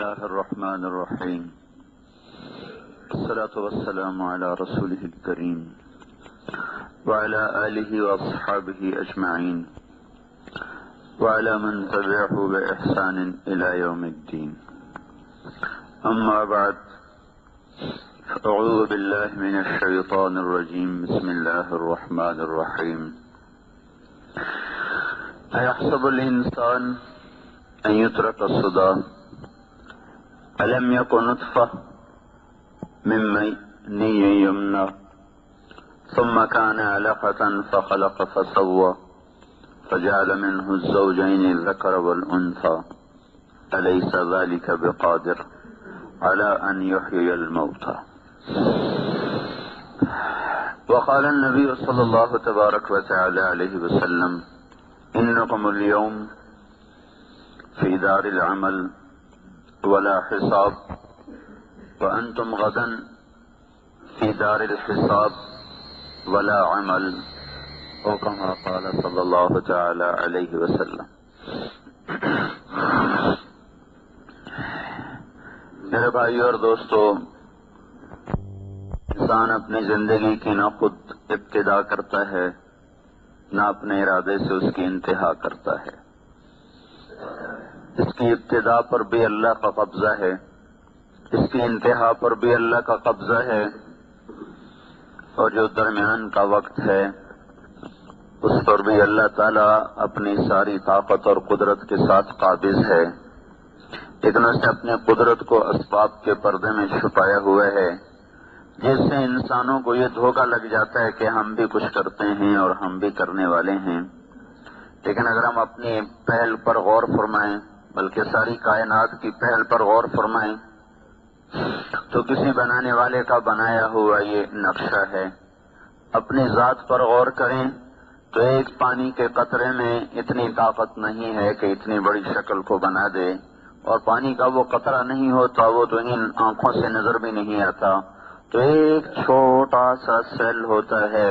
الله الرحمن الرحيم. الصلاة والسلام على رسوله الكريم وعلى آله وأصحابه أجمعين وعلى من تبعه بإحسان إلى يوم الدين. أما بعد، أعوذ بالله من الشيطان الرجيم. بسم الله الرحمن الرحيم. أيحسب الإنسان أن يترك سدى ألم يكن نطفة من مني يمنى ثم كان علقة فخلق فسوى فجعل منه الزوجين الذكر والأنثى أليس ذلك بقادر على أن يحيي الموتى. وقال النبي صلى الله تبارك وتعالى عليه وسلم: إنكم اليوم في دار العمل ولا حساب وأنتم غدا في دار الحساب ولا عمل، او كما قال صلی اللہ تعالی علیہ وسلم. میرے بھائیو اور دوستو، انسان اپنی زندگی کی نہ خود ابتدا کرتا ہے نہ اپنے ارادے سے اس کی انتہا کرتا ہے. اس کی ابتدا پر بھی اللہ کا قبضہ ہے، اس کی انتہا پر بھی اللہ کا قبضہ ہے، اور جو درمیان کا وقت ہے اس پر بھی اللہ تعالیٰ اپنی ساری طاقت اور قدرت کے ساتھ قابض ہے، لیکن اس نے اپنی قدرت کو اسباب کے پردے میں چھپایا ہوا ہے، جس سے انسانوں کو یہ دھوکہ لگ جاتا ہے کہ ہم بھی کچھ کرتے ہیں اور ہم بھی کرنے والے ہیں. لیکن اگر ہم اپنی پہل پر غور فرمائیں، بلکہ ساری کائنات کی پہل پر غور فرمائیں، تو کسی بنانے والے کا بنایا ہوا یہ نقشہ ہے. اپنی ذات پر غور کریں تو ایک پانی کے قطرے میں اتنی طاقت نہیں ہے کہ اتنی بڑی شکل کو بنا دے، اور پانی کا وہ قطرہ نہیں ہوتا، وہ تو ان آنکھوں سے نظر بھی نہیں آتا. تو ایک چھوٹا سا سیل ہوتا ہے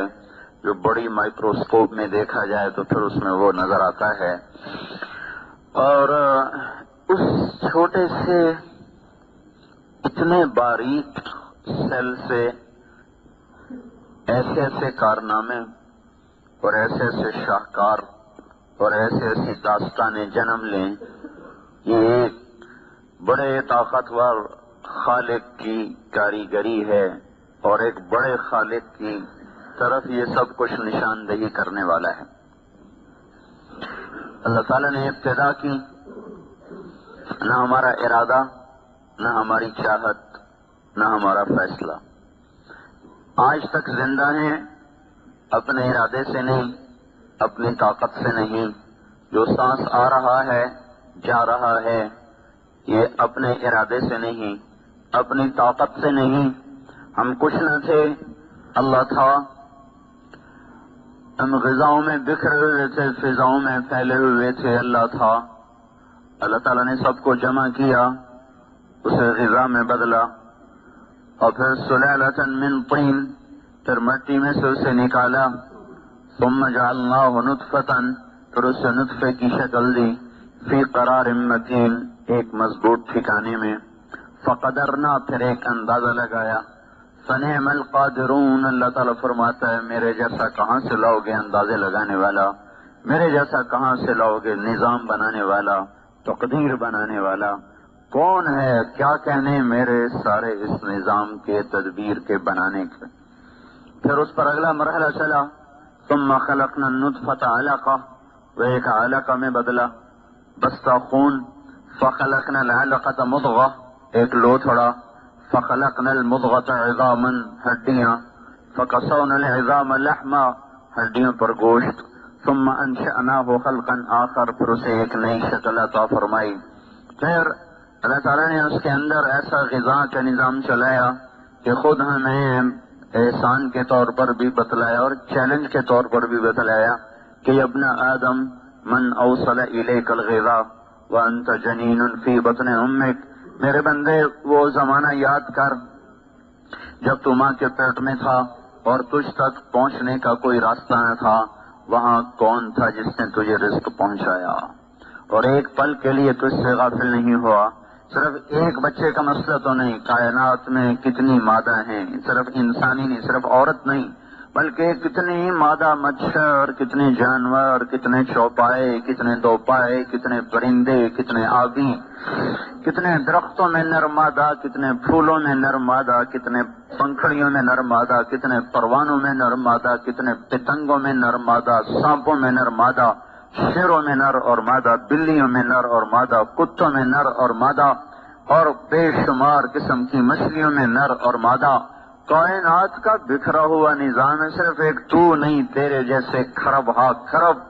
جو بڑی مائکروسکوپ میں دیکھا جائے تو پھر اس میں وہ نظر آتا ہے، اور اس چھوٹے سے اتنے باریک سیل سے ایسے ایسے کارنامے اور ایسے ایسے شاہکار اور ایسے ایسی داستانیں جنم لیں. یہ ایک بڑے طاقتور خالق کی کاریگری ہے، اور ایک بڑے خالق کی طرف یہ سب کچھ نشاندہی کرنے والا ہے. اللہ تعالیٰ نے ابتدا کی، نہ ہمارا ارادہ، نہ ہماری چاہت، نہ ہمارا فیصلہ. آج تک زندہ ہیں اپنے ارادے سے نہیں، اپنی طاقت سے نہیں. جو سانس آ رہا ہے جا رہا ہے یہ اپنے ارادے سے نہیں، اپنی طاقت سے نہیں. ہم کچھ نہ تھے، اللہ تھا. ہم غذاؤں میں بکھرے ہوئے تھے، فضاؤں میں پھیلے ہوئے تھے، اللہ تھا. اللہ تعالیٰ نے سب کو جمع کیا، اسے غذا میں بدلا، اور پھر سلالۃ من طین، پھر مٹی میں سے اسے نکالا. ثم جعلناہ نطفۃ، پھر اسے نطفے کی شکل دی. فی قرار مکین، ایک مضبوط ٹھکانے میں. فقدرنا، پھر ایک اندازہ لگایا. فنعم القادرون، اللہ تعالیٰ فرماتا ہے میرے جیسا کہاں سے لاؤ گے اندازے لگانے والا، میرے جیسا کہاں سے لاؤ گے نظام بنانے والا، تقدیر بنانے والا. کون ہے کیا کہنے میرے سارے اس نظام کے تدبیر کے بنانے کے. پھر اس پر اگلا مرحلہ چلا. ثم خلقنا النطفة علقہ، وہ ایک علقہ میں بدلا، بستہ خون. فخلقنا العلقة مضغہ، ایک لوتھڑا. فخلقنا المضغة عظاما، ہڈیاں. فکسونا العظام لحما، ہڈیوں پر گوشت. ثم انشأناه خلقا آخر، پھر اسے ایک نئی شکل عطا فرمائی. پھر اللہ تعالیٰ نے اس کے اندر ایسا غذا کا نظام چلایا کہ خود ہمیں احسان کے طور پر بھی بتلایا اور چیلنج کے طور پر بھی بتلایا کہ ابن آدم من اوصل الیک الغذاء وانت جنین فی بطن امک. میرے بندے وہ زمانہ یاد کر جب تو ماں کے پیٹ میں تھا اور تجھ تک پہنچنے کا کوئی راستہ نہ تھا. وہاں کون تھا جس نے تجھے رزق پہنچایا، اور ایک پل کے لیے تجھ سے غافل نہیں ہوا. صرف ایک بچے کا مسئلہ تو نہیں، کائنات میں کتنی مادہ ہیں، صرف انسانی نہیں، صرف عورت نہیں، بلکہ کتنی مادہ مچھر، کتنے جانور، کتنے چوپائے، کتنے دوپائے، کتنے پرندے، کتنے آبی، کتنے درختوں میں نر مادہ، کتنے پھولوں میں نر مادہ، کتنے پنکھڑیوں میں نر مادہ، کتنے پروانوں میں نر مادہ، کتنے پتنگوں میں نر مادہ، سانپوں میں نر مادہ، شیروں میں نر اور مادہ، بلیوں میں نر اور مادہ، کتوں میں نر اور مادہ، اور بے شمار قسم کی مچھلیوں میں نر اور مادہ۔ کائنات کا بکھرا ہوا نظام ہے، صرف ایک تو نہیں، تیرے جیسے کھرب ہا کھرب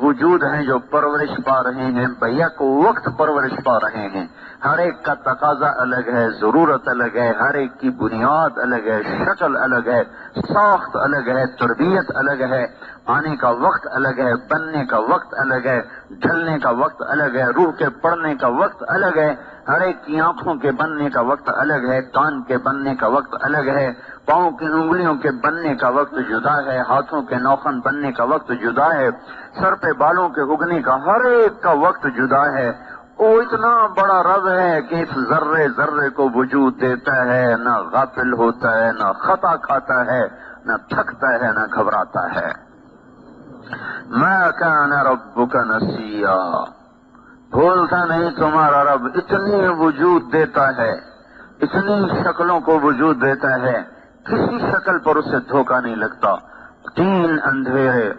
وجود ہیں جو پرورش پا رہے ہیں، بیک وقت پرورش پا رہے ہیں۔ ہر ایک کا تقاضا الگ ہے، ضرورت الگ ہے، ہر ایک کی بنیاد الگ ہے، شکل الگ ہے، ساخت الگ ہے، تربیت الگ ہے، آنے کا وقت الگ ہے، بننے کا وقت الگ ہے، ڈھلنے کا وقت الگ ہے، روح کے پڑنے کا وقت الگ ہے، ہر ایک کی آنکھوں کے بننے کا وقت الگ ہے، کان کے بننے کا وقت الگ ہے، پاؤں کی انگلیوں کے بننے کا وقت جدا ہے، ہاتھوں کے نوخن بننے کا وقت جدا ہے، سر پہ بالوں کے اگنے کا ہر ایک کا وقت جدا ہے۔ وہ اتنا بڑا رب ہے کہ اس ذرے ذرے کو وجود دیتا ہے، نہ غافل ہوتا ہے، نہ خطا کھاتا ہے، نہ تھکتا ہے، نہ گھبراتا ہے۔ ما کان ربک نسیا، بھولتا نہیں تمہارا رب، اتنی وجود دیتا ہے، اتنی شکلوں کو وجود دیتا ہے، کسی شکل پر اسے دھوکہ نہیں لگتا۔ تین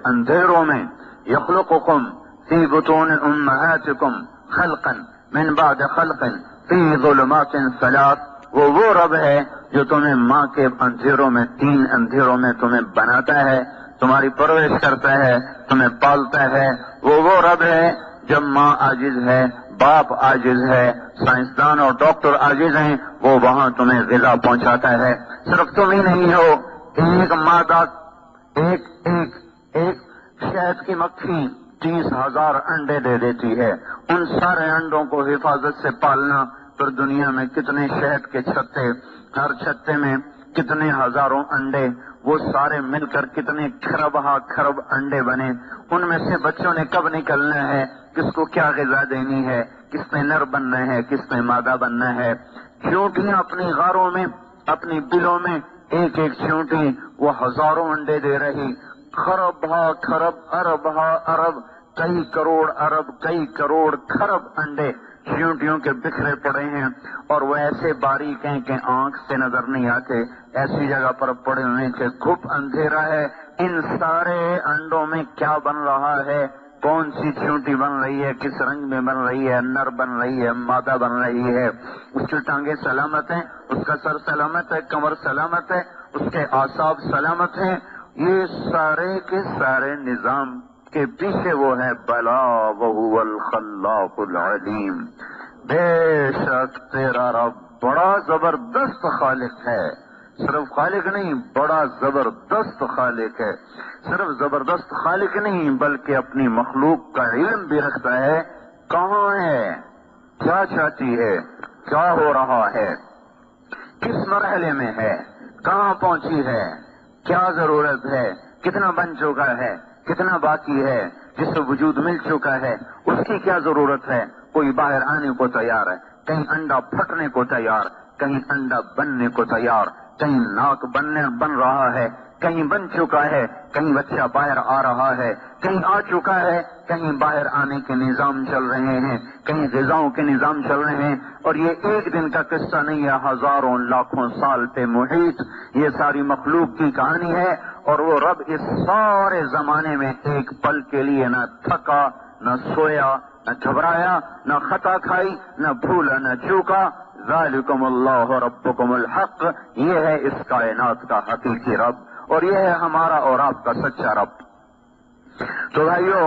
اندھیروں میں یخلقکم فی بطون امہاتکم خلقا من بعد خلق فی ظلمات ثلاث، وہ رب ہے جو تمہیں ماں کے اندھیروں میں، تین اندھیروں میں تمہیں بناتا ہے، تمہاری پرورش کرتا ہے، تمہیں پالتا ہے۔ وہ رب ہے جب ماں عاجز ہے، باپ عاجز ہے، سائنسدان اور ڈاکٹر عاجز ہیں، وہ وہاں تمہیں غذا پہنچاتا ہے۔ صرف تم ہی نہیں ہو، ایک مادہ، ایک شہد کی مکھی 30,000 انڈے دے دیتی ہے۔ ان سارے انڈوں کو حفاظت سے پالنا، پھر دنیا میں کتنے شہد کے چھتے، ہر چھتے میں کتنے ہزاروں انڈے، وہ سارے مل کر کتنے کھرب انڈے بنے۔ ان میں سے بچوں نے کب نکلنا ہے، کس کو کیا غذا دینی ہے، کس میں نر بننا ہے، کس میں مادہ بننا ہے۔ چیونٹیاں اپنی غاروں میں، اپنی بلوں میں، ایک ایک چیونٹی وہ ہزاروں انڈے دے رہی، خرب ارب کئی کروڑ کھرب انڈے چیونٹیوں کے بکھرے پڑے ہیں، اور وہ ایسے باریک ہیں کہ آنکھ سے نظر نہیں آتے، ایسی جگہ پر پڑے ہوئے کہ گھپ اندھیرا ہے۔ ان سارے انڈوں میں کیا بن رہا ہے، کون سی چیونٹی بن رہی ہے، کس رنگ میں بن رہی ہے، نر بن رہی ہے، مادہ بن رہی ہے، اس کی ٹانگیں سلامت ہیں، اس کا سر سلامت ہے، کمر سلامت ہے، اس کے اعصاب سلامت ہیں۔ یہ سارے کے سارے نظام کے پیچھے وہ ہے بلا وہو الخلاق العلیم، بے شک تیرا رب بڑا زبردست خالق ہے۔ صرف خالق نہیں، بڑا زبردست خالق ہے۔ صرف زبردست خالق نہیں بلکہ اپنی مخلوق کا علم بھی رکھتا ہے، کہاں ہے، کیا چاہتی ہے، کیا ہو رہا ہے، کس مرحلے میں ہے، کہاں پہنچی ہے، کیا ضرورت ہے، کتنا بن چکا ہے، کتنا باقی ہے، جس سے وجود مل چکا ہے اس کی کیا ضرورت ہے۔ کوئی باہر آنے کو تیار ہے، کہیں انڈا پھٹنے کو تیار، کہیں انڈا بننے کو تیار، کہیں ناک بن رہا ہے، کہیں بن چکا ہے، کہیں بچہ باہر آ رہا ہے، کہیں آ چکا ہے، کہیں باہر آنے کے نظام چل رہے ہیں، کہیں غذاؤں کے نظام چل رہے ہیں۔ اور یہ ایک دن کا قصہ نہیں ہے، ہزاروں لاکھوں سال پہ محیط یہ ساری مخلوق کی کہانی ہے۔ اور وہ رب اس سارے زمانے میں ایک پل کے لیے نہ تھکا، نہ سویا، نہ گھبرایا، نہ خطا کھائی، نہ بھولا، نہ چوکا۔ ذالکم اللہ ربکم الحق، یہ ہے اس کائنات کا حقیقی رب، اور یہ ہے ہمارا اور آپ کا سچا رب۔ تو بھائیو،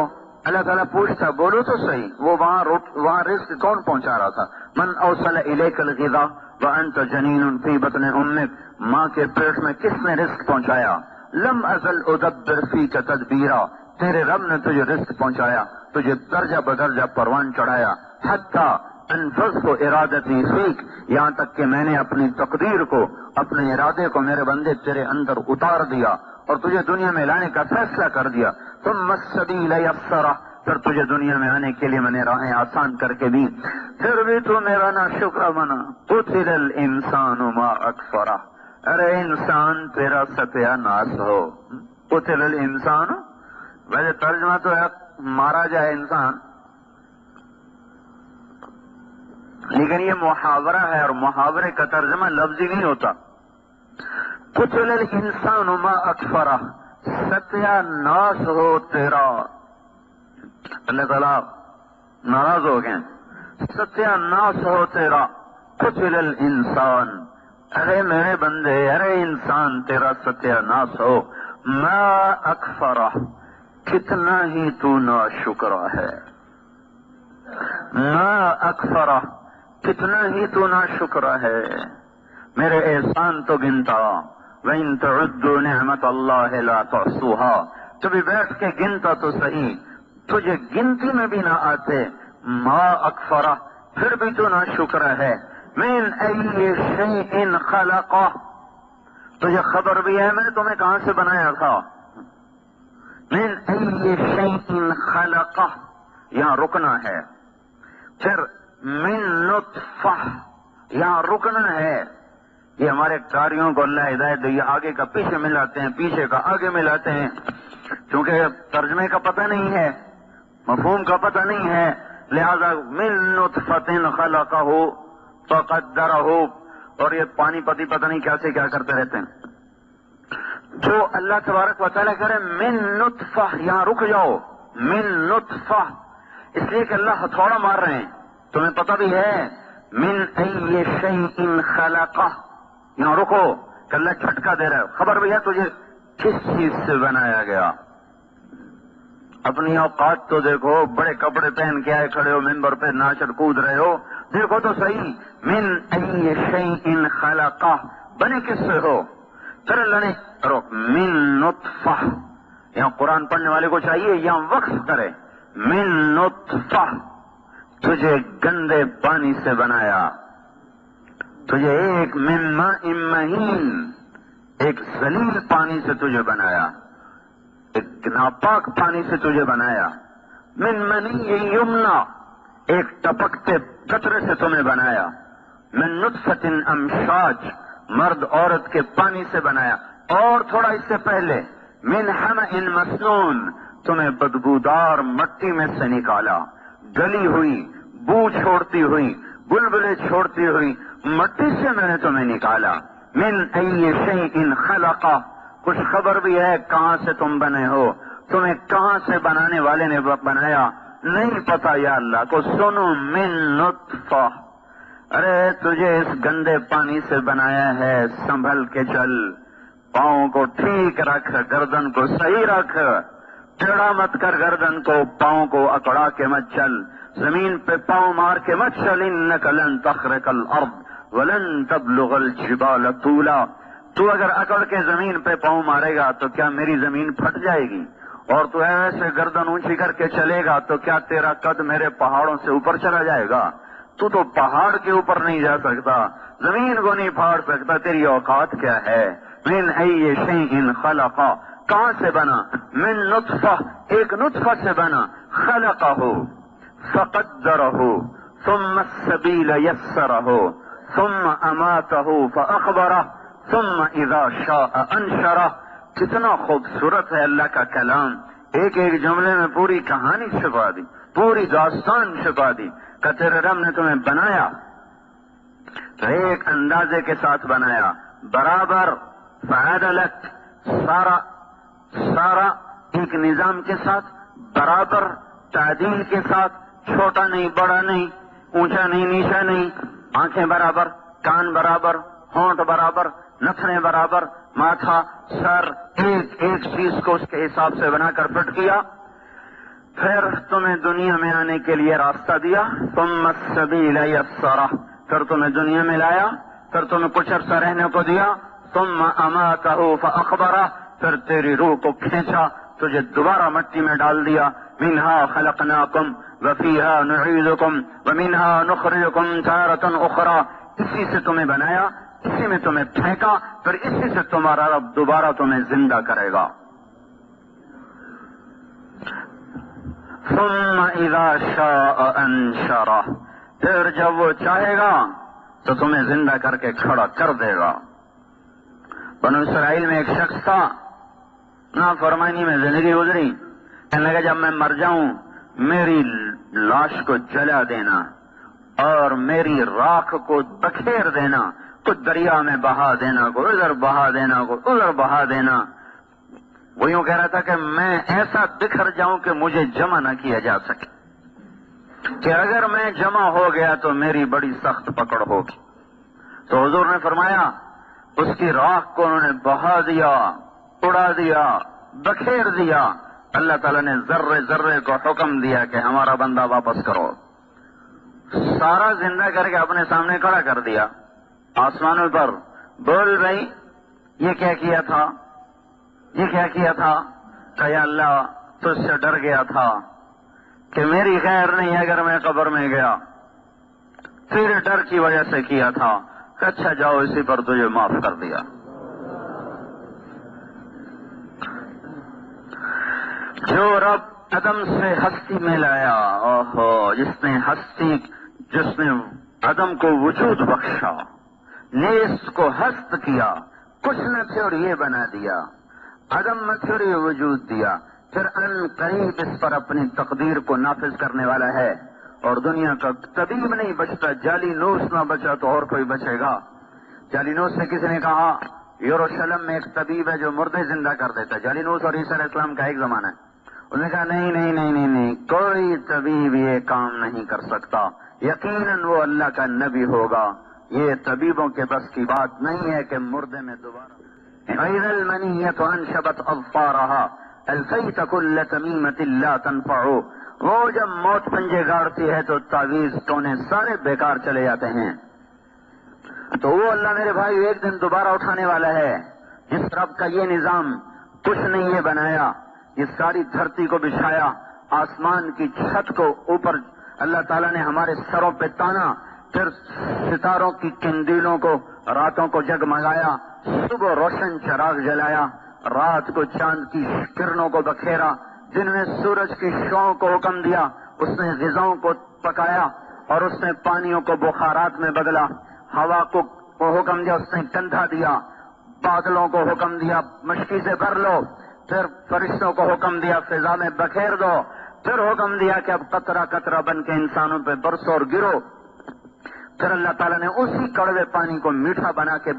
اللہ تعالیٰ پوچھتا، بولو تو صحیح، وہ وہاں رزق کون پہنچا رہا تھا؟ من اوصل الیک الغذاء وانت جنین فی بطن امک، ماں کے پیٹ میں کس نے رزق پہنچایا؟ لم ازل ادبر فیک تدبیرا، تیرے رب نے تجھے رزق پہنچایا، تجھے درجہ بدرجہ پروان چڑھایا، حتی انفذت ارادتی فیک، یہاں تک کہ میں نے اپنی تقدیر کو، اپنے ارادے کو میرے بندے تیرے اندر اتار دیا اور تجھے دنیا میں لانے کا فیصلہ کر دیا۔ ثم السبیل یسرہ، پھر تجھے دنیا میں آنے کے لیے میں نے راہیں آسان کر کے دی، پھر بھی تو میرا نا شکر بنا۔ قتل الانسان ما اکفرہ، ارے انسان تیرا ستیہ ناس ہو۔ قتل الانسان، ویسے ترجمہ تو ہے مارا جائے انسان، لیکن یہ محاورہ ہے اور محاورے کا ترجمہ لفظی نہیں ہوتا۔ قتل الانسان ما اکفرہ، ستیہ ناس ہو تیرا۔ اللہ تعالیٰ ناراض ہو گئے، ستیہ ناس ہو تیرا۔ قتل الانسان، ارے میرے بندے، ارے انسان تیرا ستیہ ناس ہو۔ ما اکفرہ، کتنا ہی تو ناشکرا ہے۔ ما اکفرہ، کتنا ہی تو ناشکرا ہے۔ میرے احسان تو گنتا، وَإِن تَعُدُّوا نِعْمَةَ اللَّهِ لَا تُحْصُوهَا، کبھی بیٹھ کے گنتا تو صحیح، تجھے گنتی میں بھی نہ آتے۔ ما اکفرہ، پھر بھی تو ناشکر ہے۔ من ای شیء خلقہ، تجھے خبر بھی ہے میں نے تمہیں کہاں سے بنایا تھا۔ من ای شیء خلقہ، یہاں رکنا ہے۔ پھر من نطفہ، یہاں رکنا ہے۔ یہ ہمارے قاریوں کو اللہ ہدایت دے، آگے کا پیچھے ملاتے ہیں، پیچھے کا آگے ملاتے ہیں، کیونکہ ترجمے کا پتہ نہیں ہے، مفہوم کا پتہ نہیں ہے، لہذا من نطفۃ خلقہ فقدرہ، اور یہ پانی پتی پتہ نہیں کیسے کیا کرتے رہتے ہیں۔ جو اللہ تبارک و تعالیٰ کرے من نطفہ، یہاں رک جاؤ۔ من نطفہ، اس لیے کہ اللہ ہتھوڑا مار رہے ہیں، تمہیں پتہ بھی ہے۔ من ای شیء خلقہ، یہاں رکو کہ اللہ جھٹکا دے رہا ہے، خبر بھی ہے تجھے کس چیز سے بنایا گیا۔ اپنی اوقات تو دیکھو، بڑے کپڑے پہن کے آئے کھڑے ہو ممبر پہ، ناچر کود رہے ہو، دیکھو تو صحیح۔ من ای شیء خلقہ، بنے کس سے ہو؟ پھر اللہ نے من نطفہ، یہاں قرآن پڑھنے والے کو چاہیے یہاں وقف کرے۔ من نطفہ، تجھے گندے پانی سے بنایا، تجھے ایک من ماء مہین، ایک ذلیل پانی سے تجھے بنایا، ایک ناپاک پانی سے تجھے بنایا۔ من منی یمنا، ایک ٹپکتے قطرے سے تمہیں بنایا۔ من نطفۃ امشاج، مرد عورت کے پانی سے بنایا۔ اور تھوڑا اس سے پہلے من حمأ مسنون، تمہیں بدبودار مٹی میں سے نکالا، گلی ہوئی، بو چھوڑتی ہوئی، بلبلے چھوڑتی ہوئی مٹی سے میں نے تمہیں نکالا۔ من ای شیء خلقہ، کچھ خبر بھی ہے کہاں سے تم بنے ہو، تمہیں کہاں سے بنانے والے نے بنایا نہیں پتا یا اللہ کو۔ سنو من نطفہ، ارے تجھے اس گندے پانی سے بنایا ہے، سنبھل کے چل، پاؤں کو ٹھیک رکھ، گردن کو صحیح رکھ، ٹیڑھا مت کر گردن کو، پاؤں کو اکڑا کے مت چل، زمین پہ پاؤں مار کے مت چل۔ انک لن تخرق الارض ولن تبلغ الجبال طولا، تو اگر اکڑ کے زمین پہ پاؤں مارے گا تو کیا میری زمین پھٹ جائے گی؟ اور تو ایسے گردن اونچی کر کے چلے گا تو کیا تیرا قد میرے پہاڑوں سے اوپر چلا جائے گا؟ تو پہاڑ کے اوپر نہیں جا سکتا، زمین کو نہیں پھاڑ سکتا، تیری اوقات کیا ہے؟ من ای شیء خلقہ، کہاں سے بنا؟ من نطفہ، ایک نطفہ سے بنا، خلقہ فقدرہ ثم السبیل یسرہ ثم اماتہ فاخبرہ ثم اذا شاء انشرہ۔ کتنا خوبصورت ہے اللہ کا کلام، ایک ایک جملے میں پوری کہانی چھپا دی، پوری داستان چھپا دی کہ تیرے رب نے تمہیں بنایا تو ایک اندازے کے ساتھ بنایا، برابر، فعدلت، سارا ایک نظام کے ساتھ، برابر تعدیل کے ساتھ، چھوٹا نہیں بڑا نہیں، اونچا نہیں نیچا نہیں، آنکھیں برابر، کان برابر، ہونٹ برابر، نتنے برابر، ماتھا، سر، ایک ایک چیز کو اس کے حساب سے بنا کر فٹ کیا۔ پھر تمہیں دنیا میں آنے کے لیے راستہ دیا، ثم السبیل یسرہ، پھر تمہیں دنیا میں لایا، پھر تمہیں کچھ عرصہ رہنے کو دیا، ثم اماتہ فاخبرہ، پھر تیری روح کو کھینچا، تجھے دوبارہ مٹی میں ڈال دیا۔ منہا خلقناکم وفیہا نعیدکم ومنہا نخرجکم تارۃ اخری، اسی سے تمہیں بنایا، اسی میں تمہیں پھینکا، پھر اسی سے تمہارا رب دوبارہ تمہیں زندہ کرے گا۔ ثم اذا شاء انشرہ، پھر جب وہ چاہے گا تو تمہیں زندہ کر کے کھڑا کر دے گا۔ بنو اسرائیل میں ایک شخص تھا، نافرمانی میں زندگی گزری، کہنے لگا جب میں مر جاؤں میری لاش کو جلا دینا اور میری راکھ کو بکھیر دینا، کچھ دریا میں بہا دینا، کو ادھر بہا دینا، کو ادھر بہا دینا۔ وہ یوں کہہ رہا تھا کہ میں ایسا بکھر جاؤں کہ مجھے جمع نہ کیا جا سکے، کہ اگر میں جمع ہو گیا تو میری بڑی سخت پکڑ ہوگی۔ تو حضور نے فرمایا اس کی راکھ کو انہوں نے بہا دیا، اڑا دیا، بکھیر دیا۔ اللہ تعالیٰ نے ذرے ذرے کو حکم دیا کہ ہمارا بندہ واپس کرو، سارا زندہ کر کے اپنے سامنے کھڑا کر دیا آسمانوں پر۔ بول بھائی یہ کیا کیا تھا، یہ کیا کیا تھا؟ کہ یا اللہ تجھ سے ڈر گیا تھا کہ میری خیر نہیں اگر میں قبر میں گیا، تیرے ڈر کی وجہ سے کیا تھا۔ کہ اچھا جاؤ اسی پر تجھے معاف کر دیا۔ جو رب عدم سے ہستی میں لایا، اوہو، جس نے عدم کو وجود بخشا، نیست کو ہست کیا، کچھ نہ تھے اور یہ بنا دیا، عدم نہ تھے اور یہ وجود دیا، پھر ان قریب اس پر اپنی تقدیر کو نافذ کرنے والا ہے۔ اور دنیا کا طبیب نہیں بچتا، جعلی نوس نہ بچا تو اور کوئی بچے گا؟ جعلی نوس سے کسی نے کہا یروشلم میں ایک طبیب ہے جو مردے زندہ کر دیتا ہے۔ جعلی نوس اور عیسیٰ علیہ السلام کا ایک زمانہ ہے۔ انہوں نے کہا نہیں نہیں نہیں نہیں نہیں، کوئی طبیب یہ کام نہیں کر سکتا، یقیناً وہ اللہ کا نبی ہوگا، یہ طبیبوں کے بس کی بات نہیں ہے کہ مردے میں دوبارہ۔ وَإِذَا الْمَنِيَّةُ أَنْشَبَتْ أَظْفَارَهَا أَلْفَيْتَ كُلَّ تَمِيمَةٍ لَا تَنْفَعُ۔ وہ جب موت پنجے گاڑتی ہے تو تعویذ ٹونے سارے بیکار چلے جاتے ہیں۔ تو وہ اللہ میرے بھائی ایک دن دوبارہ اٹھانے والا ہے، جس رب کا یہ نظام کچھ نہیں یہ بنایا، یہ ساری دھرتی کو بچھایا، آسمان کی چھت کو اوپر اللہ تعالیٰ نے ہمارے سروں پہ تانا، پھر ستاروں کی کندیلوں کو راتوں کو جگمگایا، صبح روشن چراغ جلایا، رات کو چاند کی کرنوں کو بکھیرا، دن میں سورج کی شعاؤں کو حکم دیا، اس نے غذاؤں کو پکایا اور اس نے پانیوں کو بخارات میں بدلا، ہوا کو حکم دیا، اس نے کندھا دیا، بادلوں کو حکم دیا مشکی سے بھر لو، پھر فرشتوں کو حکم دیا فضا میں بکھیر دو، پھر حکم دیا کہ اب قطرہ قطرہ بن کے انسانوں پہ برسو اور گرو۔ پھر اللہ تعالیٰ نے اسی کڑوے پانی کو میٹھا بنا کے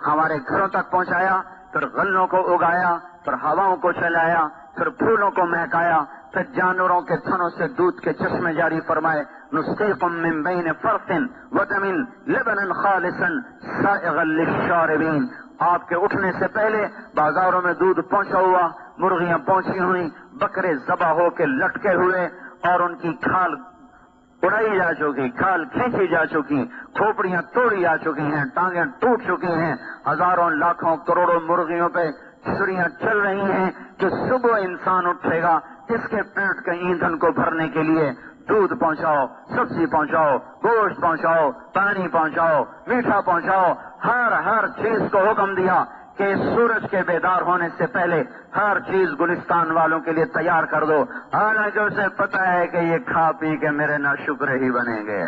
ہمارے گھروں تک پہنچایا، پھر غلوں کو اگایا، پھر ہواؤں کو چلایا، پھر پھولوں کو مہکایا، پھر جانوروں کے تھنوں سے دودھ کے چشمے جاری فرمائے۔ نسقیکم من بین فرث ودم لبنا خالصا سائغا للشاربین۔ آپ کے اٹھنے سے پہلے بازاروں میں دودھ پہنچا ہوا، مرغیاں پہنچی ہوئی، بکرے ذبح ہو کے لٹکے ہوئے اور ان کی کھال اڑائی جا چکی، کھال کھینچی جا چکی، کھوپڑیاں توڑی جا چکی ہیں، ٹانگیں ٹوٹ چکی ہیں، ہزاروں لاکھوں کروڑوں مرغیوں پہ چھریاں چل رہی ہیں کہ صبح انسان اٹھے گا اس کے پیٹ کے ایندھن کو بھرنے کے لیے دودھ پہنچاؤ، سبزی پہنچاؤ، گوشت پہنچاؤ، پانی پہنچاؤ، میٹھا پہنچاؤ، ہر چیز کو حکم دیا کہ سورج کے بیدار ہونے سے پہلے ہر چیز گلستان والوں کے لیے تیار کر دو، حالانکہ اسے پتا ہے کہ یہ کھا پی کے میرے ناشکر ہی بنیں گے،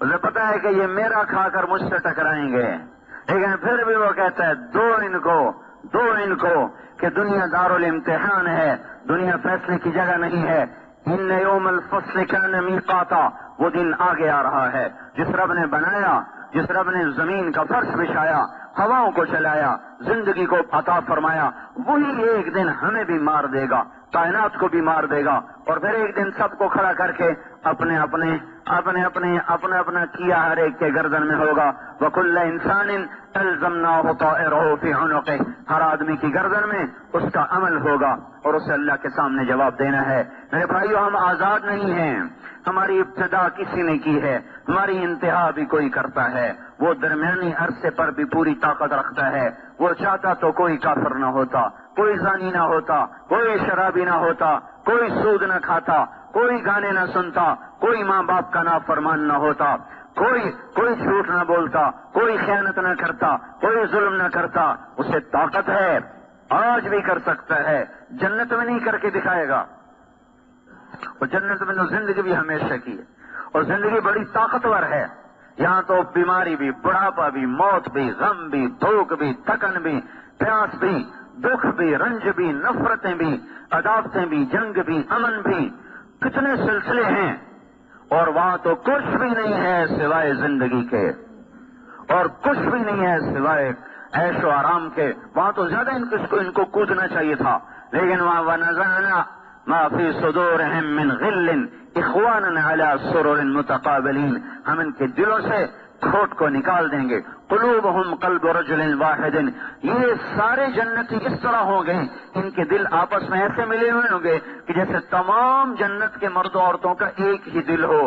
اسے پتا ہے کہ یہ میرا کھا کر مجھ سے ٹکرائیں گے، لیکن پھر بھی وہ کہتا ہے دو ان کو کہ دنیا دارالامتحان ہے، دنیا فیصلے کی جگہ نہیں ہے۔ ان یوم الفصل کان میقاتا، وہ دن آگے آ رہا ہے۔ جس رب نے بنایا، جس رب نے زمین کا فرش بچھایا، ہواؤں کو چلایا، زندگی کو عطا فرمایا، وہی ایک دن ہمیں بھی مار دے گا، کائنات کو بھی مار دے گا، اور پھر ایک دن سب کو کھڑا کر کے اپنا کیا ہر ایک کے گردن میں ہوگا۔ وَكُلَّ إِنسَانٍ أَلْزَمْنَاهُ طَائِرَهُ فِي عُنُقِهِ، ہر آدمی کی گردن میں اس کا عمل ہوگا اور اسے اللہ کے سامنے جواب دینا ہے۔ میرے بھائیو، ہم آزاد نہیں ہیں، ہماری ابتدا کسی نے کی ہے، ہماری انتہا بھی کوئی کرتا ہے، وہ درمیانی عرصے پر بھی پوری طاقت رکھتا ہے۔ وہ چاہتا تو کوئی کافر نہ ہوتا، کوئی زانی نہ ہوتا، کوئی شرابی نہ ہوتا، کوئی سود نہ کھاتا، کوئی گانے نہ سنتا، کوئی ماں باپ کا نافرمان نہ ہوتا، کوئی جھوٹ نہ بولتا، کوئی خیانت نہ کرتا، کوئی ظلم نہ کرتا۔ اسے طاقت ہے، آج بھی کر سکتا ہے، جنت میں نہیں کر کے دکھائے گا، اور جنت میں تو زندگی بھی ہمیشہ کی ہے، اور زندگی بڑی طاقتور ہے. یہاں تو بیماری بھی، بڑھاپا بھی، موت بھی، غم بھی، بھوک بھی، تھکن بھی، پیاس بھی، دکھ بھی، رنج بھی، نفرتیں بھی، عداوتیں بھی، جنگ بھی، امن بھی، کتنے سلسلے ہیں. اور وہاں تو کچھ بھی نہیں ہے سوائے زندگی کے، اور کچھ بھی نہیں ہے سوائے عیش و آرام کے. وہاں تو زیادہ ان کو کودنا چاہیے تھا، لیکن وہاں وَنَزَعْنَا مَا فِي صُدُورِهِم مِّن غِلٍّ إِخْوَانًا عَلَىٰ سُرُرٍ مُتَقَابِلِينَ. ہم ان کے دلوں سے کھوٹ کو نکال دیں گے. قلوبہم قلب رجل واحد. یہ سارے جنتی اس طرح ہوں گے، ان کے دل آپس میں ایسے ملے ہوئے ہوں گے کہ جیسے تمام جنت کے مرد و عورتوں کا ایک ہی دل ہو.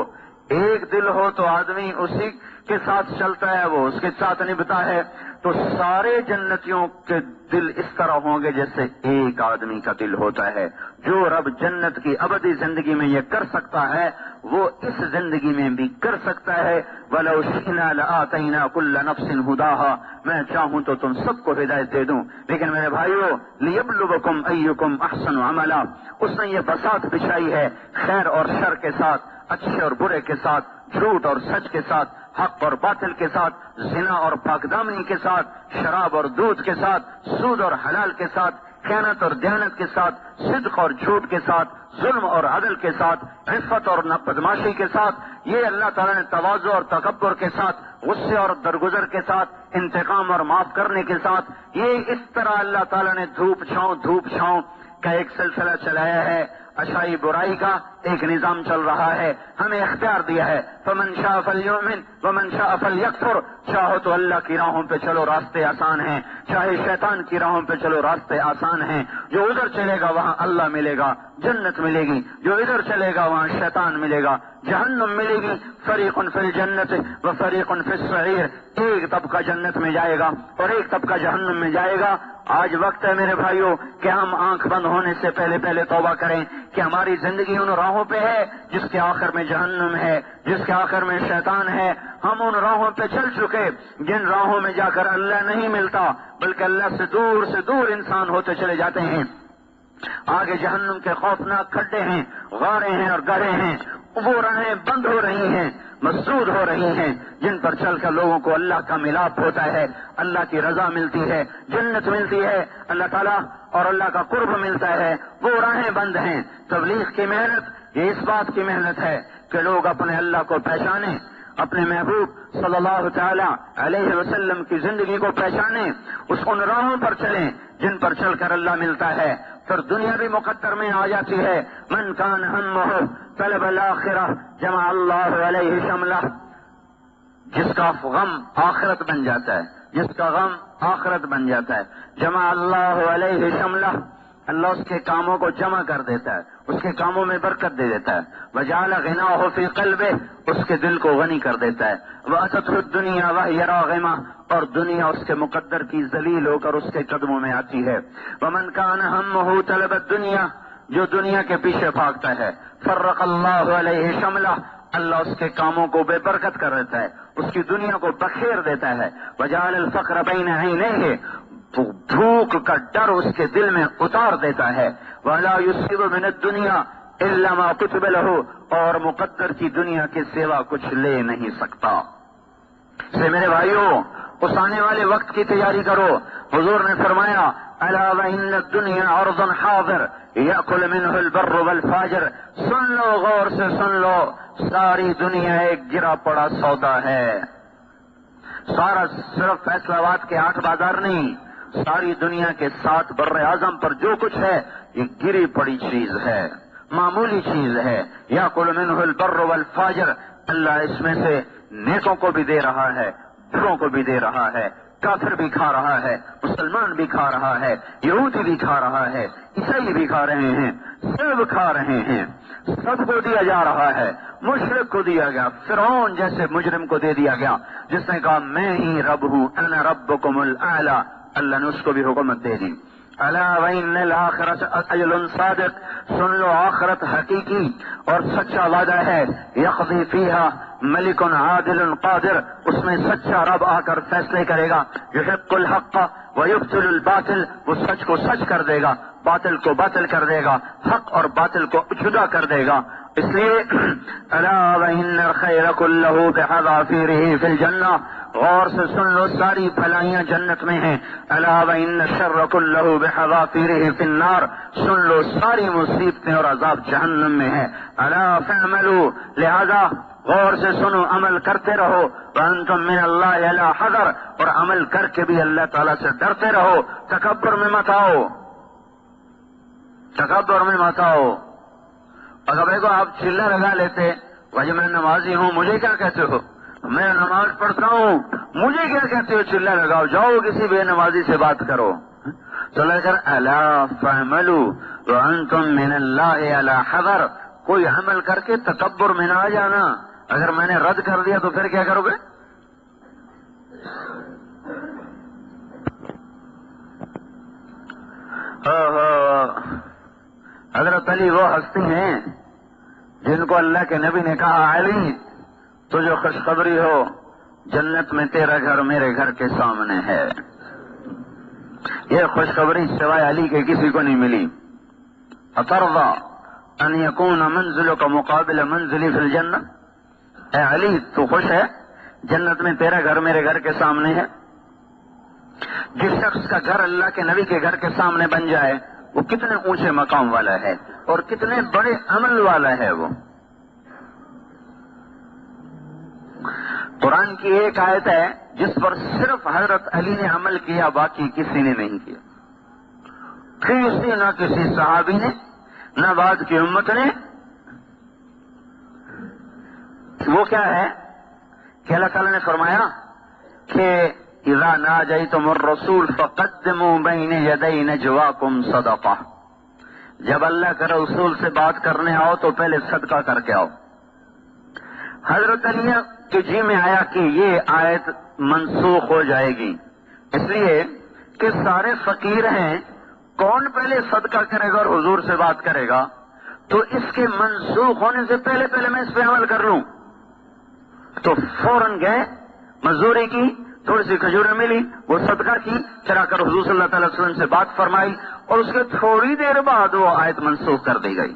ایک دل ہو تو آدمی اسی کے ساتھ چلتا ہے، وہ اس کے ساتھ نبھتا ہے. تو سارے جنتیوں کے دل اس طرح ہوں گے جیسے ایک آدمی کا دل ہوتا ہے. جو رب جنت کی ابدی زندگی میں یہ کر سکتا ہے وہ اس زندگی میں بھی کر سکتا ہے. وَلَوْ شِئْنَا لَآتَيْنَا كُلَّ نَفْسٍ هُدَاهَا. میں چاہوں تو تم سب کو ہدایت دے دوں، لیکن میرے بھائیو لِيَبْلُوَكُمْ أَيُّكُمْ أَحْسَنُ عَمَلًا. اس نے یہ بساط بچھائی ہے خیر اور شر کے ساتھ، اچھے اور برے کے ساتھ، جھوٹ اور سچ کے ساتھ، حق اور باطل کے ساتھ، زنا اور پاکدامنی کے ساتھ، شراب اور دودھ کے ساتھ، سود اور حلال کے ساتھ، خیانت اور دیانت کے ساتھ، صدق اور جھوٹ کے ساتھ، ظلم اور عدل کے ساتھ، عفت اور بدماشی کے ساتھ. یہ اللہ تعالیٰ نے تواضع اور تکبر کے ساتھ، غصے اور درگزر کے ساتھ، انتقام اور معاف کرنے کے ساتھ، یہ اس طرح اللہ تعالیٰ نے دھوپ چھاؤں کا ایک سلسلہ چلایا ہے. اچھائی برائی کا ایک نظام چل رہا ہے، ہمیں اختیار دیا ہے. فمن شاء فلیؤمن ومن شاء فلیکفر. چاہو تو اللہ کی راہوں پہ چلو، راستے آسان ہیں، چاہے شیطان کی راہوں پہ چلو، راستے آسان ہیں. جو ادھر چلے گا وہاں اللہ ملے گا، جنت ملے گی. جو ادھر چلے گا وہاں شیطان ملے گا، جہنم ملے گی. فریق فی الجنت و فریق فی السعیر. ایک طبقہ جنت میں جائے گا اور ایک طبقہ جہنم میں جائے گا. آج وقت ہے میرے بھائیوں کہ ہم آنکھ بند ہونے سے پہلے توبہ کریں کہ ہماری زندگی ان راہوں پہ ہے جس کے آخر میں جہنم ہے، جس کے آخر میں شیطان ہے. ہم ان راہوں پہ چل چکے جن راہوں میں جا کر اللہ نہیں ملتا، بلکہ اللہ سے دور انسان ہوتے چلے جاتے ہیں. آگے جہنم کے خوفناک کھڈے ہیں، غاریں ہیں اور گڑھے ہیں. وہ راہیں بند ہو رہی ہیں، مسدود ہو رہی ہیں، جن پر چل کر لوگوں کو اللہ کا ملاپ ہوتا ہے، اللہ کی رضا ملتی ہے، جنت ملتی ہے، اللہ تعالیٰ اور اللہ کا قرب ملتا ہے. وہ راہیں بند ہیں. تبلیغ کی محنت یہ اس بات کی محنت ہے کہ لوگ اپنے اللہ کو پہچانیں، اپنے محبوب صلی اللہ تعالی علیہ وسلم کی زندگی کو پہچانیں، ان راہوں پر چلیں جن پر چل کر اللہ ملتا ہے. پھر دنیا بھی مقدر میں آ جاتی ہے. من کان ہمہ طلب الآخرہ جمع اللہ علیہ شملہ. جس کا غم آخرت بن جاتا ہے، جس کا غم آخرت بن جاتا ہے، جمع اللہ علیہ شملہ. اللہ اس کے کاموں کو جمع کر دیتا ہے، اس کے کاموں میں برکت دے دیتا ہے. وجعل غناہ فی قلبہ. اس کے دل کو غنی کر دیتا ہے. واتته الدنیا وهي راغمہ. اور دنیا اس کے مقدر کی ذلیل ہو کر اس کے قدموں میں آتی ہے. ومن کان ہمہ طلب الدنیا. جو دنیا کے پیچھے بھاگتا ہے، فرق اللہ علیہ شملہ. اللہ اس کے کاموں کو بے برکت کر دیتا ہے، اس کی دنیا کو بخیر دیتا ہے. وجعل الفقر بین عینیہ. بھوک کا ڈر اس کے دل میں اتار دیتا ہے. وَلَا يُصِيبُ مِنَ الدُّنْيَا إِلَّا مَا كُتِبَ لَهُ. اور مقدر کی دنیا کے سوا کچھ لے نہیں سکتا. سے میرے بھائیوں اس آنے والے وقت کی تیاری کرو. حضور نے فرمایا أَلَا وَإِنَّ الدُّنْيَا عَرْضٌ حَاضِرٌ يَأْكُلُ مِنْهُ الْبَرُّ وَالْفَاجِرُ. سن لو، غور سے سن لو، ساری دنیا ایک گرا پڑا سودا ہے. سارا صرف فیصلہ آباد کے 8 بازار نہیں، ساری دنیا کے 7 بر اعظم پر جو کچھ ہے یہ گری پڑی چیز ہے، معمولی چیز ہے. یاکل منہ البر والفاجر. اللہ اس میں سے نیکوں کو بھی دے رہا ہے، بروں کو بھی دے رہا ہے. کافر بھی کھا رہا ہے، مسلمان بھی کھا رہا ہے، یہودی بھی کھا رہا ہے، عیسائی بھی کھا رہے ہیں، سب کھا رہے ہیں. سب کو دیا جا رہا ہے. مشرک کو دیا گیا، فرعون جیسے مجرم کو دے دیا گیا جس نے کہا میں ہی رب ہوں، انا ربکم الاعلی. اللہ نے اس کو بھی حکومت دے دی. الا وان الاخرۃ اجل صادق. سن لو آخرت حقیقی اور سچا وعدہ ہے. یقضی فیہا ملک عادل قادر. اس میں سچا رب آ کر فیصلے کرے گا. یحق الحق ویبطل الباطل. وہ سچ کو سچ کر دے گا، باطل کو باطل کر دے گا، حق اور باطل کو جدا کر دے گا۔ اس لیے الا وان الخیر کلہ بحذافیرہ فی الجنہ، غور سے سن لو، ساری بھلائیاں جنت میں ہیں۔ الا وان الشر کلہ بحذافیرہ فی النار، سن لو ساری مصیبتیں اور عذاب جہنم میں ہیں۔ الا فاعملوا، لہذا غور سے سنو، عمل کرتے رہو۔ وانتم من اللہ علی حذر، اور عمل کر کے بھی اللہ تعالیٰ سے ڈرتے رہو، تکبر میں مت آؤ، تکبر میں مت آؤ۔ اگر دیکھو آپ چلہ لگا لیتے، بھائی میں نمازی ہوں، مجھے کیا کہتے ہو، میں نماز پڑھتا ہوں، مجھے کیا کہتے ہو، چلہ لگاؤ، جاؤ کسی بے نمازی سے بات کرو۔ تو لے کر الا فاعملوا وانتم من اللہ علی حذر، کوئی عمل کر کے تکبر میں نہ آ جانا۔ اگر میں نے رد کر دیا تو پھر کیا کرو گے؟ حضرت علی وہ ہستی ہیں جن کو اللہ کے نبی نے کہا، علی تجھے خوشخبری ہو، جنت میں تیرا گھر میرے گھر کے سامنے ہے۔ یہ خوشخبری سوائے علی کے کسی کو نہیں ملی۔ اترضى ان يكون منزلك مقابل منزلي في الجنہ، اے علی تو خوش ہے جنت میں تیرا گھر میرے گھر کے سامنے ہے؟ جس شخص کا گھر اللہ کے نبی کے گھر کے سامنے بن جائے وہ کتنے اونچے مقام والا ہے اور کتنے بڑے عمل والا ہے وہ۔ قرآن کی ایک آیت ہے جس پر صرف حضرت علی نے عمل کیا، باقی کسی نے نہیں کیا، نہ کسی صحابی نے، نہ بعد کی امت نے۔ وہ کیا ہے کہ اللہ تعالیٰ نے فرمایا کہ اذا ناجیتم الرسول فقدموا بین یدی نجواکم صدقہ، جب اللہ کے رسول سے بات کرنے آؤ تو پہلے صدقہ کر کے آؤ۔ حضرت علی کے جی میں آیا کہ یہ آیت منسوخ ہو جائے گی، اس لیے کہ سارے فقیر ہیں، کون پہلے صدقہ کرے گا اور حضور سے بات کرے گا؟ تو اس کے منسوخ ہونے سے پہلے میں اس پہ عمل کر لوں۔ تو فوراً گئے، مزدوری کی، تھوڑی سی کھجوریں ملی، وہ صدقہ کی، پھر آ کر حضور صلی اللہ تعالی وسلم سے بات فرمائی، اور اس کے تھوڑی دیر بعد وہ آیت منسوخ کر دی گئی۔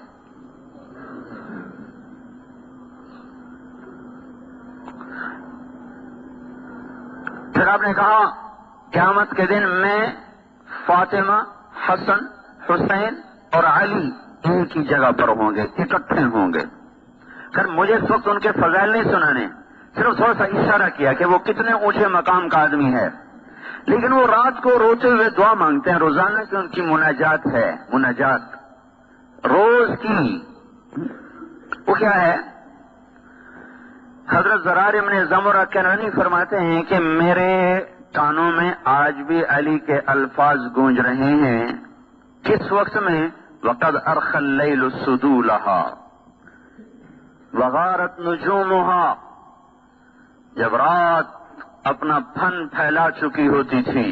پھر آپ نے کہا قیامت کے دن میں فاطمہ، حسن، حسین اور علی ایک ہی جگہ پر ہوں گے، اکٹھے ہوں گے۔ پھر مجھے اس وقت ان کے فضائل نہیں سنانے، صرف تھوڑا سا اشارہ کیا کہ وہ کتنے اونچے مقام کا آدمی ہے۔ لیکن وہ رات کو روتے ہوئے دعا مانگتے ہیں، روزانہ کی ان کی مناجات ہے، مناجات روز کی۔ وہ کیا ہے؟ حضرت زرار ابن زمرہ کنانی فرماتے ہیں کہ میرے کانوں میں آج بھی علی کے الفاظ گونج رہے ہیں۔ کس وقت میں؟ وقد ارخى الليل سدولها وغارت نجومها، جب رات اپنا پھن پھیلا چکی ہوتی تھی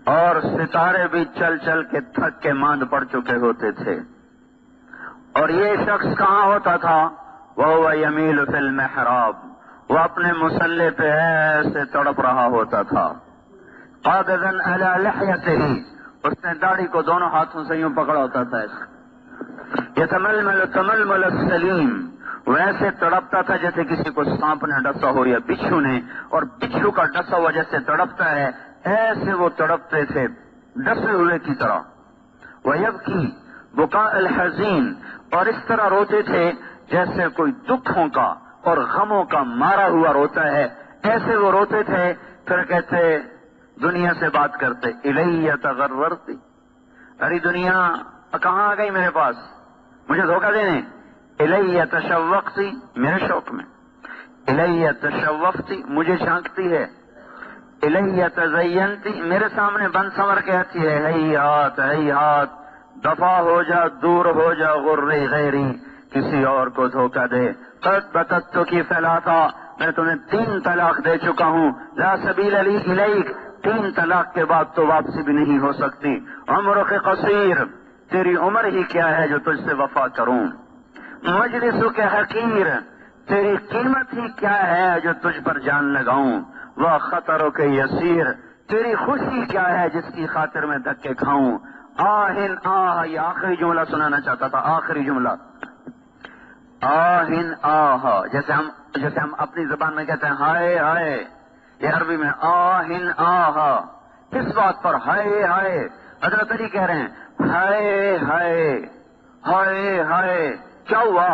اور ستارے بھی چل چل کے تھک کے ماند پڑ چکے ہوتے تھے، اور یہ شخص کہاں ہوتا تھا؟ وهو يميل في المحراب، وہ اپنے مصلے پہ ایسے تڑپ رہا ہوتا تھا۔ قابضا على لحيته، اس نے داڑھی کو دونوں ہاتھوں سے یوں پکڑا ہوتا تھا، یتململ تململ السلیم، ویسے تڑپتا تھا جیسے کسی کو سانپ نے ڈسا ہو یا بچھو نے، اور بچھو کا ڈسا ہوا جیسے تڑپتا ہے ایسے وہ تڑپتے تھے ڈسے ہوئے کی طرح۔ ویبکی بکاء الحزین، اور اس طرح روتے تھے جیسے کوئی دکھوں کا اور غموں کا مارا ہوا روتا ہے، ایسے وہ روتے تھے۔ پھر کہتے، دنیا سے بات کرتے، الیہ تغررتی، ارے دنیا کہاں آ گئی میرے پاس مجھے دھوکہ دینے؟ الیہ تشوقتی، میرے شوق میں، الیہ تشوفتی، مجھے جھانکتی ہے، الیہ تزینتی، میرے سامنے بن سنور کے آتی ہے، ہیہات ہیہات، دفع ہو جا، دور ہو جا، غری غیری، کسی اور کو دھوکہ دے۔ قد بتت کی فلاتا، میں تمہیں 3 طلاق دے چکا ہوں، لا سبیل لی الیک، 3 طلاق کے بعد تو واپسی بھی نہیں ہو سکتی۔ عمرک قصیر، تیری عمر ہی کیا ہے جو تجھ سے وفا کروں۔ مجلسک حقیر، تیری قیمت ہی کیا ہے جو تجھ پر جان لگاؤں۔ وہ خطرک یسیر، تیری خوشی کیا ہے جس کی خاطر میں دھکے کھاؤں۔ آہن آہ، یہ آخری جملہ سنانا چاہتا تھا، آخری جملہ آہن آہ، جیسے ہم اپنی زبان میں کہتے ہیں ہائے ہائے، یہ عربی میں آہن آہ۔ کس بات پر؟ ہائے ہائے۔ حضرت علی کہہ رہے ہیں ہائے ہائے ہائے ہائے، کیا ہوا؟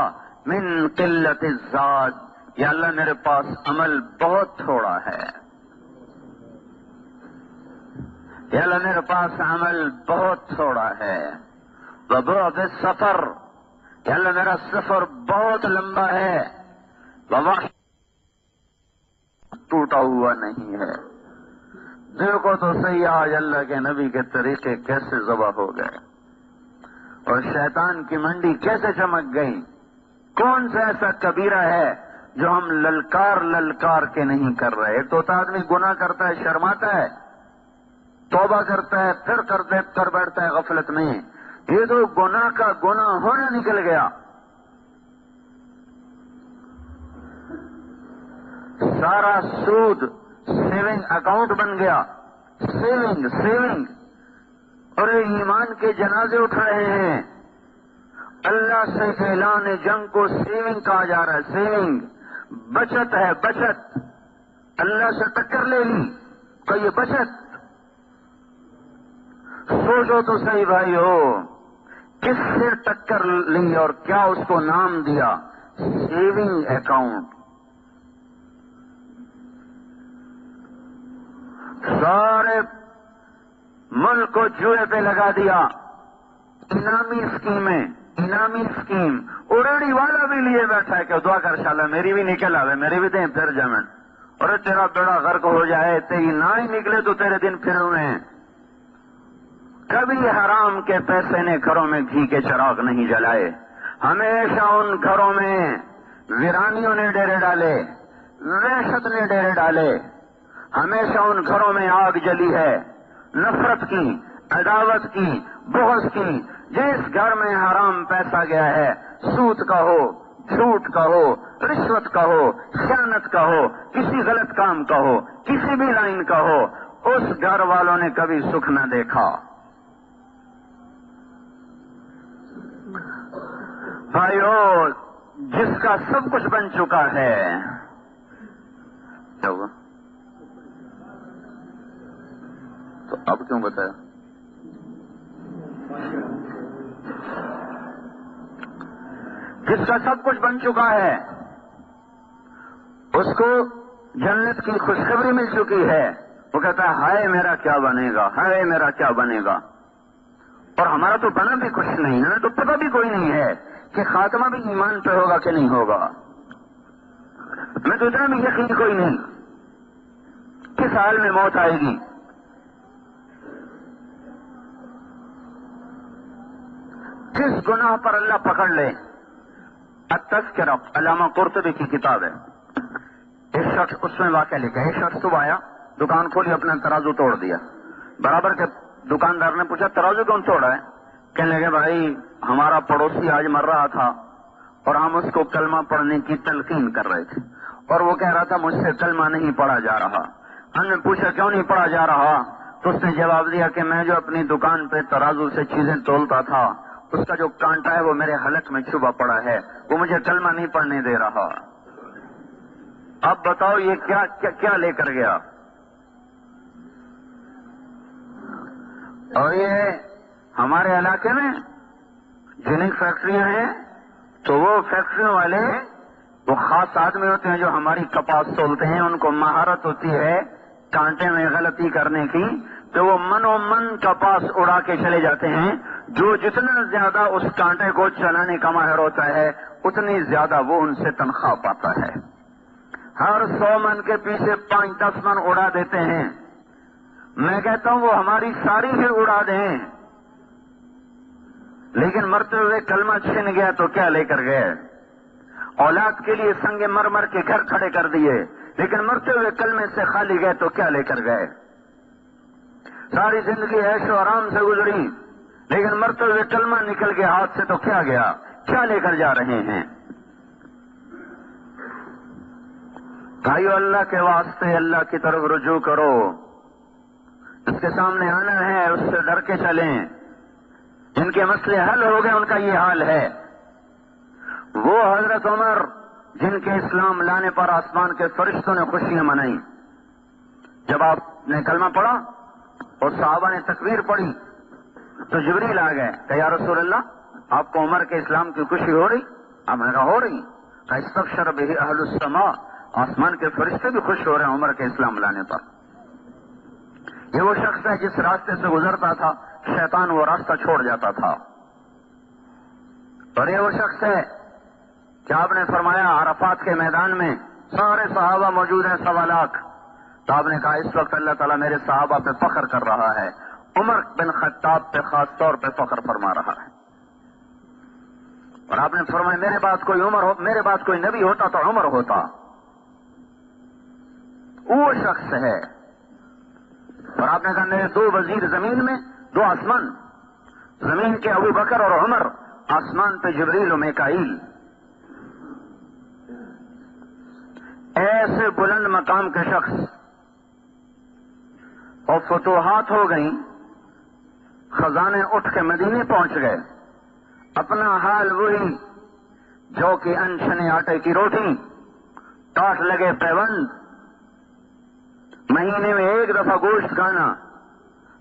من قلت الزاد، یا اللہ میرے پاس عمل بہت تھوڑا ہے، یا اللہ میرے پاس عمل بہت تھوڑا ہے۔ وبعد السفر، یا اللہ میرا سفر بہت لمبا ہے۔ ووحش، ٹوٹا ہوا نہیں ہے۔ دیکھو تو صحیح آج اللہ کے نبی کے طریقے کیسے ذبح ہو گئے اور شیطان کی منڈی کیسے چمک گئی۔ کون سا ایسا کبیرہ ہے جو ہم للکار للکار کے نہیں کر رہے؟ ایک تو آدمی گناہ کرتا ہے، شرماتا ہے، توبہ کرتا ہے، پھر کر بیٹھتا ہے غفلت میں۔ یہ تو گناہ کا گناہ ہونا نکل گیا۔ سارا سود سیونگ اکاؤنٹ بن گیا، سیونگ، اور ایمان کے جنازے اٹھ رہے ہیں۔ اللہ سے اعلان جنگ کو سیونگ کہا جا رہا ہے، سیونگ، بچت ہے، بچت۔ اللہ سے ٹکر لے لی تو یہ بچت۔ سوچو تو صحیح بھائی ہو، کس سے ٹکر لی اور کیا اس کو نام دیا؟ Saving account. سارے ملک کو جوئے پہ لگا دیا، انعامی اسکیم، اڑیڑی والا بھی لیے بیٹھا ہے کہ دعا کر انشاءاللہ میری بھی نکل آوے، میری بھی دیں پھر جمن، اور تیرا بیڑا غرق ہو جائے، تیری نہ ہی نکلے تو تیرے دن پھر ہوئے ہیں۔ کبھی حرام کے پیسے نے گھروں میں گھی کے چراغ نہیں جلائے، ہمیشہ ان گھروں میں ویرانیوں نے ڈیرے ڈالے، وحشت نے ڈیرے ڈالے، ہمیشہ ان گھروں میں آگ جلی ہے، نفرت کی، عداوت کی، بغض کی۔ جس گھر میں حرام پیسہ گیا ہے، سود کا ہو، جھوٹ کا ہو، رشوت کا ہو، خیانت کا ہو، کسی غلط کام کا ہو، کسی بھی لائن کا ہو، اس گھر والوں نے کبھی سکھ نہ دیکھا۔ بھائیو، جس کا سب کچھ بن چکا ہے، کیا ہوا؟ تو اب کیوں بتایا؟ جس کا سب کچھ بن چکا ہے، اس کو جنت کی خوشخبری مل چکی ہے، وہ کہتا ہے ہائے میرا کیا بنے گا، ہائے میرا کیا بنے گا۔ اور ہمارا تو بنا بھی کچھ نہیں، ہمیں تو پتہ بھی کوئی نہیں ہے کہ خاتمہ بھی ایمان پہ ہوگا کہ نہیں ہوگا۔ ہمیں تو اتنا بھی یقین کوئی نہیں کس حال میں موت آئے گی۔ کس گناہ پر اللہ پکڑ لے۔ التذکرہ، علامہ قرطبی کی کتاب ہے۔ ایک شخص، اس میں واقعہ لکھا ہے، ایک شخص صبح آیا، دکان کھولی، اپنا ترازو توڑ دیا۔ برابر کے دکاندار نے پوچھا ترازو کیوں توڑا ہے؟ کہنے لگے بھائی ہمارا پڑوسی آج مر رہا تھا اور ہم اس کو کلمہ پڑھنے کی تلقین کر رہے تھے، اور وہ کہہ رہا تھا مجھ سے کلمہ نہیں پڑھا جا رہا۔ ہم نے پوچھا کیوں نہیں پڑھا جا رہا؟ تو اس نے جواب دیا کہ میں جو اپنی دکان پہ ترازو سے چیزیں تولتا تھا، اس کا جو کانٹا ہے وہ میرے حلق میں چھپا پڑا ہے، وہ مجھے کلمہ نہیں پڑھنے دے رہا۔ اب بتاؤ یہ کیا لے کر گیا؟ اور یہ ہمارے علاقے میں جن فیکٹریاں ہیں تو وہ فیکٹریوں والے وہ خاص آدمی ہوتے ہیں جو ہماری کپاس تولتے ہیں، ان کو مہارت ہوتی ہے کانٹے میں غلطی کرنے کی، تو وہ من و من کپاس اڑا کے چلے جاتے ہیں۔ جو جتنا زیادہ اس کانٹے کو چلانے کا ماہر ہوتا ہے اتنی زیادہ وہ ان سے تنخواہ پاتا ہے۔ ہر 100 من کے پیچھے 5-10 من اڑا دیتے ہیں۔ میں کہتا ہوں وہ ہماری ساری ہی اڑا دیں، لیکن مرتے ہوئے کلمہ چھن گیا تو کیا لے کر گئے؟ اولاد کے لیے سنگ مرمر کے گھر کھڑے کر دیے، لیکن مرتے ہوئے کلمے سے خالی گئے تو کیا لے کر گئے؟ ساری زندگی عیش و آرام سے گزری، لیکن مرتے ہوئے کلمہ نکل کے ہاتھ سے تو کیا گیا؟ کیا لے کر جا رہے ہیں؟ بھائیو، اللہ کے واسطے اللہ کی طرف رجوع کرو، اس کے سامنے آنا ہے، اس سے ڈر کے چلیں۔ جن کے مسئلے حل ہو گئے ان کا یہ حال ہے. وہ حضرت عمر جن کے اسلام لانے پر آسمان کے فرشتوں نے خوشیاں منائی. جب آپ نے کلمہ پڑھا اور صحابہ نے تکبیر پڑھی تو جبریل آ گئے کہ یا رسول اللہ آپ کو عمر کے اسلام کی خوشی ہو رہی؟ آپ نے کہا ہو رہی. کہ استبشر بہ اہل السماء، آسمان کے فرشتے بھی خوش ہو رہے ہیں عمر کے اسلام لانے پر. یہ وہ شخص ہے جس راستے سے گزرتا تھا شیطان وہ راستہ چھوڑ جاتا تھا. اور یہ وہ شخص ہے کہ آپ نے فرمایا عرفات کے میدان میں سارے صحابہ موجود ہیں 1.25 لاکھ. تو آپ نے کہا اس وقت اللہ تعالیٰ میرے صحابہ پہ فخر کر رہا ہے، عمر بن خطاب پہ خاص طور پہ فخر فرما رہا ہے. اور آپ نے فرمایا میرے بعد کوئی نبی ہوتا تو عمر ہوتا. وہ شخص ہے. اور آپ نے کہا میرے 2 وزیر زمین میں 2 آسمان، زمین کے ابو بکر اور عمر، آسمان پہ جبریل و میکائیل. ایسے بلند مقام کے شخص. اور فتوحات ہو گئیں، خزانے اٹھ کے مدینے پہنچ گئے. اپنا حال وہی جو کہ انچھنے آٹے کی روٹی، ٹاٹ لگے پیوند، مہینے میں 1 دفعہ گوشت کھانا.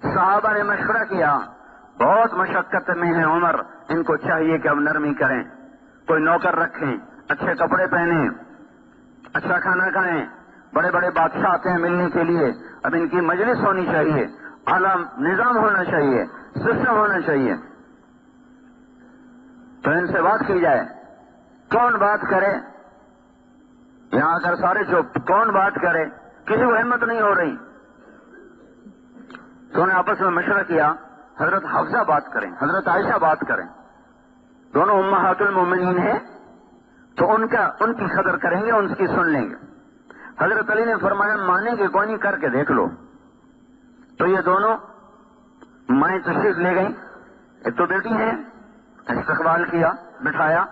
صحابہ نے مشورہ کیا بہت مشقت میں ہے عمر، ان کو چاہیے کہ اب نرمی کریں، کوئی نوکر رکھیں، اچھے کپڑے پہنیں، اچھا کھانا کھائیں. بڑے بڑے بادشاہ آتے ہیں ملنے کے لیے، اب ان کی مجلس ہونی چاہیے، اعلیٰ نظام ہونا چاہیے، سسٹم ہونا چاہیے. تو ان سے بات کی جائے. کون بات کرے؟ یہاں اگر سارے چپ، کون بات کرے؟ کسی کو ہمت نہیں ہو رہی. تو انہیں آپس میں مشورہ کیا حضرت حفصہ بات کریں، حضرت عائشہ بات کریں، دونوں امہات المومنین ہیں تو ان کی قدر کریں گے، ان کی سن لیں گے. حضرت علی نے فرمایا مانیں گے کوئی نہیں، کر کے دیکھ لو. تو یہ دونوں مائیں تشریف لے گئیں. ایک تو بیٹی ہیں، استقبال کیا، بٹھایا.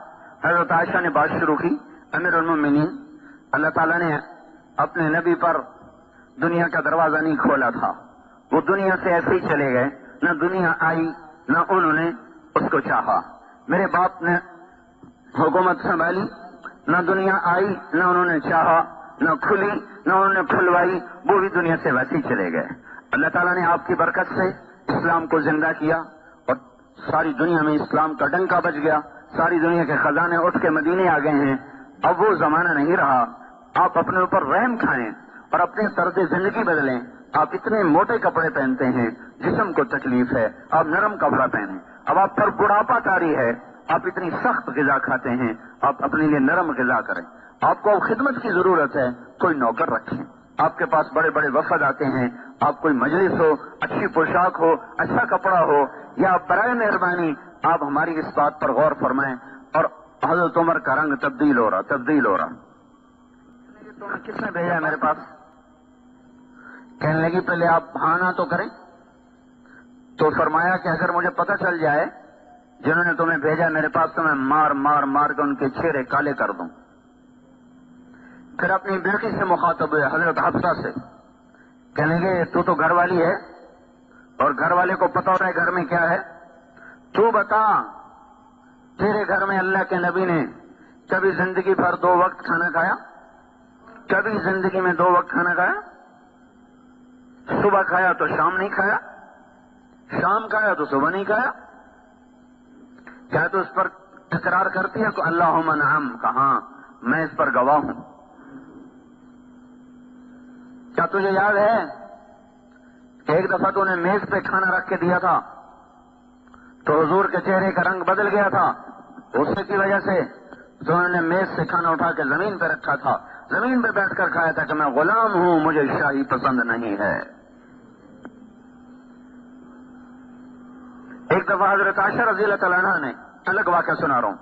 حضرت عائشہ نے بات شروع کی. امیر المومنین، اللہ تعالیٰ نے اپنے نبی پر دنیا کا دروازہ نہیں کھولا تھا. وہ دنیا سے ایسے ہی چلے گئے، نہ دنیا آئی نہ انہوں نے اس کو چاہا. میرے باپ نے حکومت سنبھالی، نہ دنیا آئی نہ انہوں نے چاہا، نہ کھلی نہ انہوں نے کھلوائی، وہ بھی دنیا سے ویسے ہی چلے گئے. اللہ تعالیٰ نے آپ کی برکت سے اسلام کو زندہ کیا اور ساری دنیا میں اسلام کا ڈنکا بج گیا. ساری دنیا کے خزانے اٹھ کے مدینے آ گئے ہیں. اب وہ زمانہ نہیں رہا. آپ اپنے اوپر رحم کھائیں اور اپنے طرز زندگی بدلیں. آپ اتنے موٹے کپڑے پہنتے ہیں، جسم کو تکلیف ہے، آپ نرم کپڑا پہنیں. اب آپ پر بڑھاپا طاری ہے، آپ اتنی سخت غذا کھاتے ہیں، آپ اپنے لیے نرم غذا کریں. آپ کو خدمت کی ضرورت ہے، کوئی نوکر رکھیں. آپ کے پاس بڑے بڑے وفد آتے ہیں، آپ کوئی مجلس ہو، اچھی پوشاک ہو، اچھا کپڑا ہو، یا برائے مہربانی آپ ہماری اس بات پر غور فرمائیں. اور حضرت عمر کا رنگ تبدیل ہو رہا. تمہیں کس نے بھیجا ہے میرے پاس؟ کہنے لگی پہلے آپ ہاں نہ تو کریں. تو فرمایا کہ اگر مجھے پتہ چل جائے جنہوں نے تمہیں بھیجا میرے پاس تو میں مار کے ان کے چہرے کالے کر دوں. پھر اپنی بیٹی سے مخاطب ہوئے، حضرت حفصہ سے. کہنے لگے تو گھر والی ہے اور گھر والے کو پتہ ہوتا ہے گھر میں کیا ہے. تو بتا تیرے گھر میں اللہ کے نبی نے کبھی زندگی بھر 2 وقت کھانا کھایا؟ کبھی زندگی میں 2 وقت کھانا کھایا؟ صبح کھایا تو شام نہیں کھایا، شام کھایا تو صبح نہیں کھایا. کیا تو اس پر اقرار کرتی ہے کہ اللہم نعم، کہاں میں اس پر گواہ ہوں. کیا تجھے یاد ہے کہ ایک دفعہ تو نے میز پہ کھانا رکھ کے دیا تھا تو حضور کے چہرے کا رنگ بدل گیا تھا؟ غصے کی وجہ سے تو انہوں نے میز سے کھانا اٹھا کے زمین پہ رکھا تھا، زمین پہ بیٹھ کر کھایا تھا کہ میں غلام ہوں، مجھے شاہی پسند نہیں ہے. ایک دفعہ حضرت عائشہ رضی اللہ تعالیٰ عنہ نے، الگ واقعہ سنا رہا ہوں،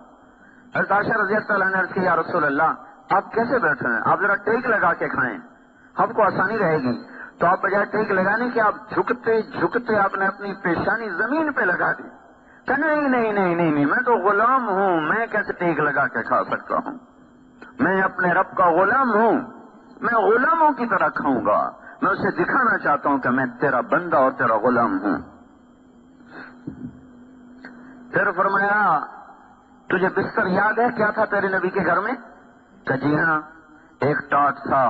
حضرت عائشہ رضی اللہ تعالیٰ عنہ نے عرض کی یا رسول اللہ آپ کیسے بیٹھے ہیں؟ آپ ذرا ٹیک لگا کے کھائیں، آپ کو آسانی رہے گی. تو آپ بجائے ٹیک لگانے کے آپ جھکتے آپ نے اپنی پیشانی زمین پہ لگا دی. کہ نہیں میں تو غلام ہوں، میں کیسے ٹیک لگا کے کھا سکتا ہوں؟ میں اپنے رب کا غلام ہوں، میں غلاموں کی طرح کھاؤں گا. میں اسے دکھانا چاہتا ہوں کہ میں تیرا بندہ اور تیرا غلام ہوں. پھر فرمایا تجھے بستر یاد ہے کیا تھا تیرے نبی کے گھر میں؟ کہ جی ہاں، ایک ٹاٹ تھا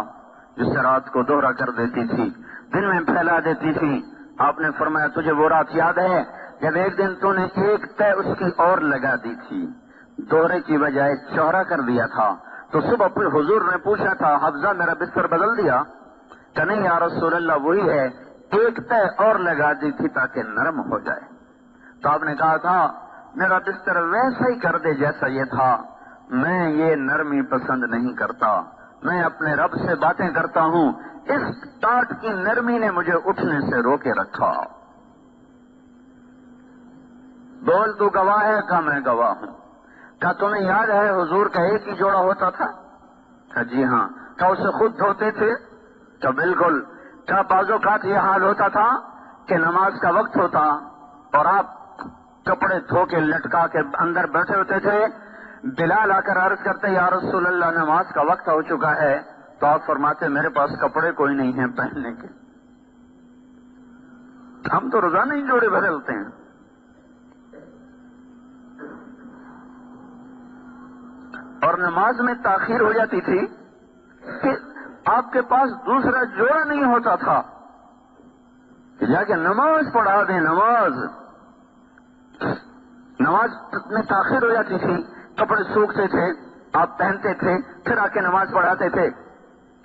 جس سے رات کو دوہرا کر دیتی تھی، دن میں پھیلا دیتی تھی۔ آپ نے فرمایا تجھے وہ رات یاد ہے جب ایک دن تو نے ایک تہ اس کی اور لگا دی تھی، دوہرے کی بجائے چوہرا کر دیا تھا، تو صبح پھر حضور نے پوچھا تھا حفظہ میرا بستر بدل دیا؟ کہ نہیں یا رسول اللہ وہی ہے، ایک تہ اور لگا دی تھی تاکہ نرم ہو جائے۔ تو آپ نے کہا تھا میرا بستر ویسا ہی کر دے جیسا یہ تھا، میں یہ نرمی پسند نہیں کرتا، میں اپنے رب سے باتیں کرتا ہوں، اس ٹاٹ کی نرمی نے مجھے اٹھنے سے روکے رکھا۔ بول تو گواہ ہے؟ کہ میں گواہ ہوں۔ کیا تمہیں یاد ہے حضور کا ایک ہی جوڑا ہوتا تھا؟ کہ جی ہاں۔ کیا اسے خود دھوتے تھے؟ کہ بالکل۔ کیا بعض اوقات یہ حال ہوتا تھا کہ نماز کا وقت ہوتا اور آپ کپڑے دھو کے لٹکا کے اندر بیٹھے ہوتے تھے، بلال آ کر عرض کرتے یا رسول اللہ نماز کا وقت ہو چکا ہے، تو آپ فرماتے میرے پاس کپڑے کوئی نہیں ہیں پہننے کے، ہم تو روزانہ ہی جوڑے بدلتے ہیں۔ اور نماز میں تاخیر ہو جاتی تھی کہ آپ کے پاس دوسرا جوڑا نہیں ہوتا تھا کہ جا کے نماز پڑھا دیں۔ نماز میں تاخیر ہو جاتی تھی، کپڑے سوکھتے تھے، آپ پہنتے تھے، پھر آ کے نماز پڑھاتے تھے۔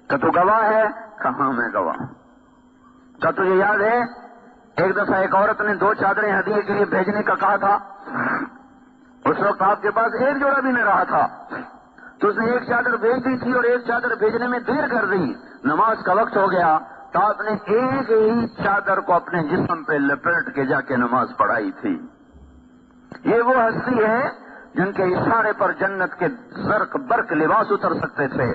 کہ تو گواہ ہے؟ کہاں میں گواہ ہوں۔ کیا تجھے یاد ہے ایک دفعہ ایک عورت نے 2 چادریں ہدیے کے لیے بھیجنے کا کہا تھا، اس وقت آپ کے پاس ایک جوڑا بھی نہیں رہا تھا، تو اس نے ایک چادر بھیج دی تھی اور ایک چادر بھیجنے میں دیر کر دی، نماز کا وقت ہو گیا تو آپ نے ایک ہی چادر کو اپنے جسم پہ لپیٹ کے جا کے نماز پڑھائی تھی۔ یہ وہ ہستی ہے جن کے اشارے پر جنت کے زرق برق لباس اتر سکتے تھے،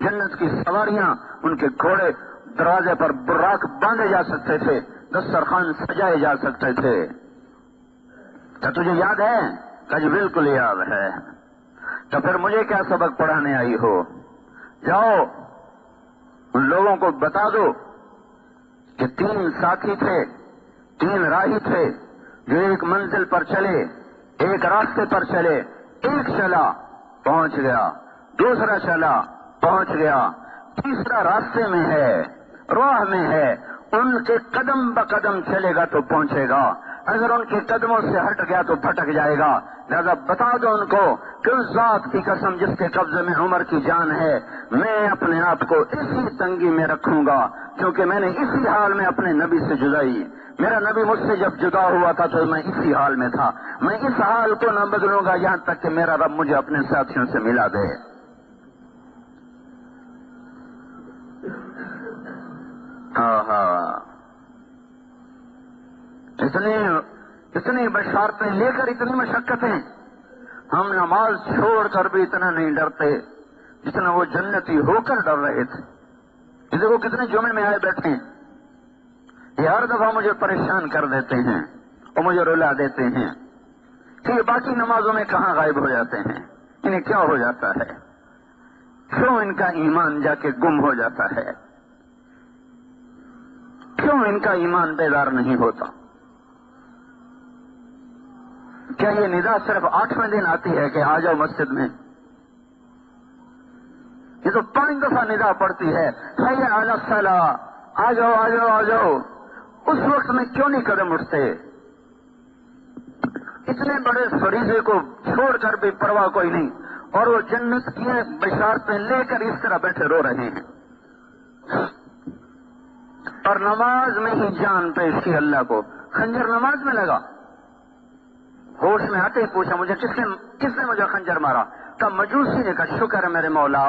جنت کی سواریاں ان کے گھوڑے دروازے پر براق باندھے جا سکتے تھے، دسترخوان سجائے جا سکتے تھے۔ کیا تجھے یاد ہے؟ کہ جی بالکل یاد ہے۔ تو پھر مجھے کیا سبق پڑھانے آئی ہو؟ جاؤ ان لوگوں کو بتا دو کہ 3 ساتھی تھے، 3 راہی تھے جو ایک منزل پر چلے، ایک راستے پر چلے، ایک چلا پہنچ گیا، دوسرا چلا پہنچ گیا، تیسرا راستے میں ہے، راہ میں ہے، ان کے قدم بقدم چلے گا تو پہنچے گا، اگر ان کے قدموں سے ہٹ گیا تو بھٹک جائے گا۔ لہذا بتا دو ان کو کہ اس ذات کی قسم جس کے قبضے میں عمر کی جان ہے، میں اپنے آپ کو اسی تنگی میں رکھوں گا کیونکہ میں نے اسی حال میں اپنے نبی سے جدائی، میرا نبی مجھ سے جب جدا ہوا تھا تو میں اسی حال میں تھا، میں اس حال کو نہ بدلوں گا یہاں تک کہ میرا رب مجھے اپنے ساتھیوں سے ملا دے۔ اتنی بشارتیں لے کر اتنی مشقتیں، ہم نماز چھوڑ کر بھی اتنا نہیں ڈرتے جتنا وہ جنتی ہو کر ڈر رہے تھے۔ یہ دیکھو کتنے جمعے میں آئے بیٹھے ہیں، یہ ہر دفعہ مجھے پریشان کر دیتے ہیں اور مجھے رلا دیتے ہیں کہ یہ باقی نمازوں میں کہاں غائب ہو جاتے ہیں، انہیں کیا ہو جاتا ہے، کیوں ان کا ایمان جا کے گم ہو جاتا ہے، کیوں ان کا ایمان بیدار نہیں ہوتا؟ کیا یہ ندا صرف 8ویں دن آتی ہے کہ آ جاؤ مسجد میں؟ یہ تو 5 دفعہ ندا پڑتی ہے، حی علی الصلاۃ، آ جاؤ آ جاؤ آ جاؤ، اس وقت میں کیوں نہیں قدم اٹھتے؟ اتنے بڑے فریضے کو چھوڑ کر بھی پرواہ کوئی نہیں، اور وہ جنت کی بشارتیں لے کر اس طرح بیٹھے رو رہے ہیں، اور نماز میں ہی جان پیش کی اللہ کو۔ خنجر نماز میں لگا، ہوش میں آتے ہی پوچھا مجھے کس نے مجھے خنجر مارا؟ کہا مجوسی نے کہا شکر ہے میرے مولا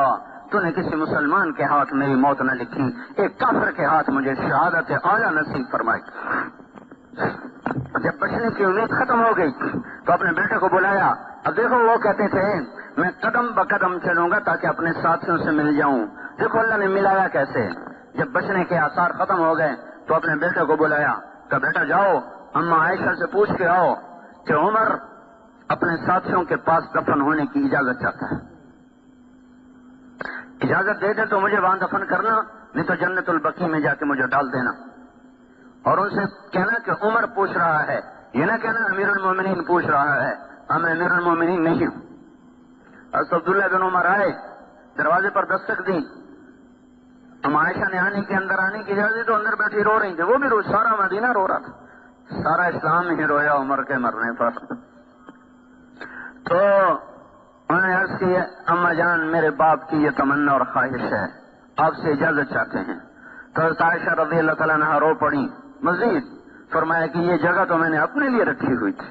تو نے کسی مسلمان کے ہاتھ میری موت نہ لکھی، ایک کافر کے ہاتھ مجھے شہادت اعلیٰ نصیب فرمائی۔ جب بچنے کی امید ختم ہو گئی تو اپنے بیٹے کو بلایا، اب دیکھو وہ کہتے تھے میں قدم بقدم چلوں گا تاکہ اپنے ساتھیوں سے مل جاؤں، دیکھو اللہ نے ملایا کیسے۔ جب بچنے کے آثار ختم ہو گئے تو اپنے بیٹے کو بلایا کہ بیٹا جاؤ اما عائشہ سے پوچھ کے آؤ کہ عمر اپنے ساتھیوں کے پاس دفن ہونے کی اجازت چاہتا ہے، اجازت دے دے تو مجھے وہاں دفن کرنا، نہیں تو جنت البقیع میں جا کے مجھے ڈال دینا، اور ان سے کہنا کہ عمر پوچھ رہا ہے یہ نہ کہنا امیر المومنین پوچھ رہا ہے، میں امیر المومنین نہیں ہوں۔ حضرت عبداللہ بن عمر آئے، دروازے پر دستک دی، ہم عائشہ نے اندر آنے کی اجازت تو اندر بیٹھی رو رہی تھی، وہ بھی رو، سارا مدینہ رو رہا تھا، سارا اسلام ہی رویا عمر کے مرنے پر۔ تو انہوں نے عرض کی، اما جان میرے باپ کی یہ تمنا اور خواہش ہے، آپ سے اجازت چاہتے ہیں۔ تو حضرت عائشہ رضی اللہ تعالیٰ عنہا رو پڑی، مزید فرمایا کہ یہ جگہ تو میں نے اپنے لیے رکھی ہوئی تھی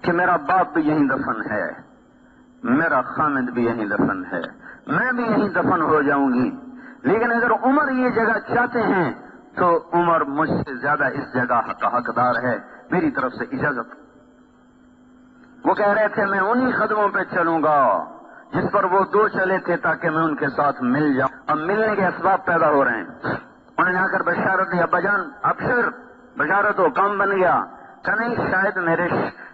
کہ میرا باپ بھی یہیں دفن ہے، میرا خامد بھی یہیں دفن ہے، میں بھی یہیں دفن ہو جاؤں گی، لیکن اگر عمر یہ جگہ چاہتے ہیں تو عمر مجھ سے زیادہ اس جگہ کا حقدار ہے، میری طرف سے اجازت۔ وہ کہہ رہے تھے میں انہی قدموں پہ چلوں گا جس پر وہ دو چلے تھے تاکہ میں ان کے ساتھ مل جاؤں۔ اب ملنے کے اسباب پیدا ہو رہے ہیں۔ انہوں نے آ کر بشارت دی، ابا جان ابشر، بشارت ہو، کام بن گیا۔ کہ نہیں، شاید میرے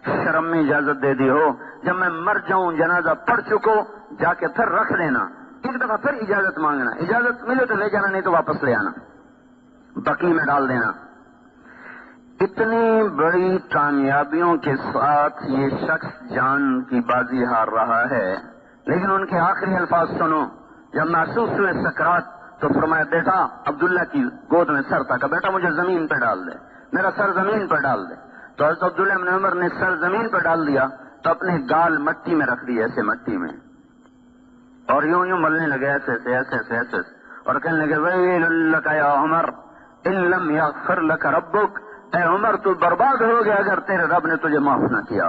شرم میں اجازت دے دی ہو، جب میں مر جاؤں جنازہ پڑھ چکو جا کے پھر رکھ لینا، ایک دفعہ پھر اجازت مانگنا، اجازت ملے تو لے جانا، نہیں تو واپس لے آنا، بقی میں ڈال دینا۔ اتنی بڑی کامیابیوں کے ساتھ یہ شخص جان کی بازی ہار رہا ہے، لیکن ان کے آخری الفاظ سنو، جب محسوس ہوئے سکرات تو فرمایا بیٹا، عبداللہ کی گود میں سر تھا، کہ بیٹا مجھے زمین پہ ڈال دے، میرا سر زمین پہ ڈال دے۔ تو حضرت عبداللہ بن عمر نے سر زمین پہ ڈال دیا تو اپنے گال مٹی میں رکھ دی، ایسے مٹی میں، اور یوں یوں ملنے لگے، ایسے ایسے ایسے ایسے ایسے، اور کہنے لگے ویل لک یا عمر ان لم یغفر لک ربک، اے عمر تو برباد ہو گیا اگر تیرے رب نے تجھے معاف نہ کیا۔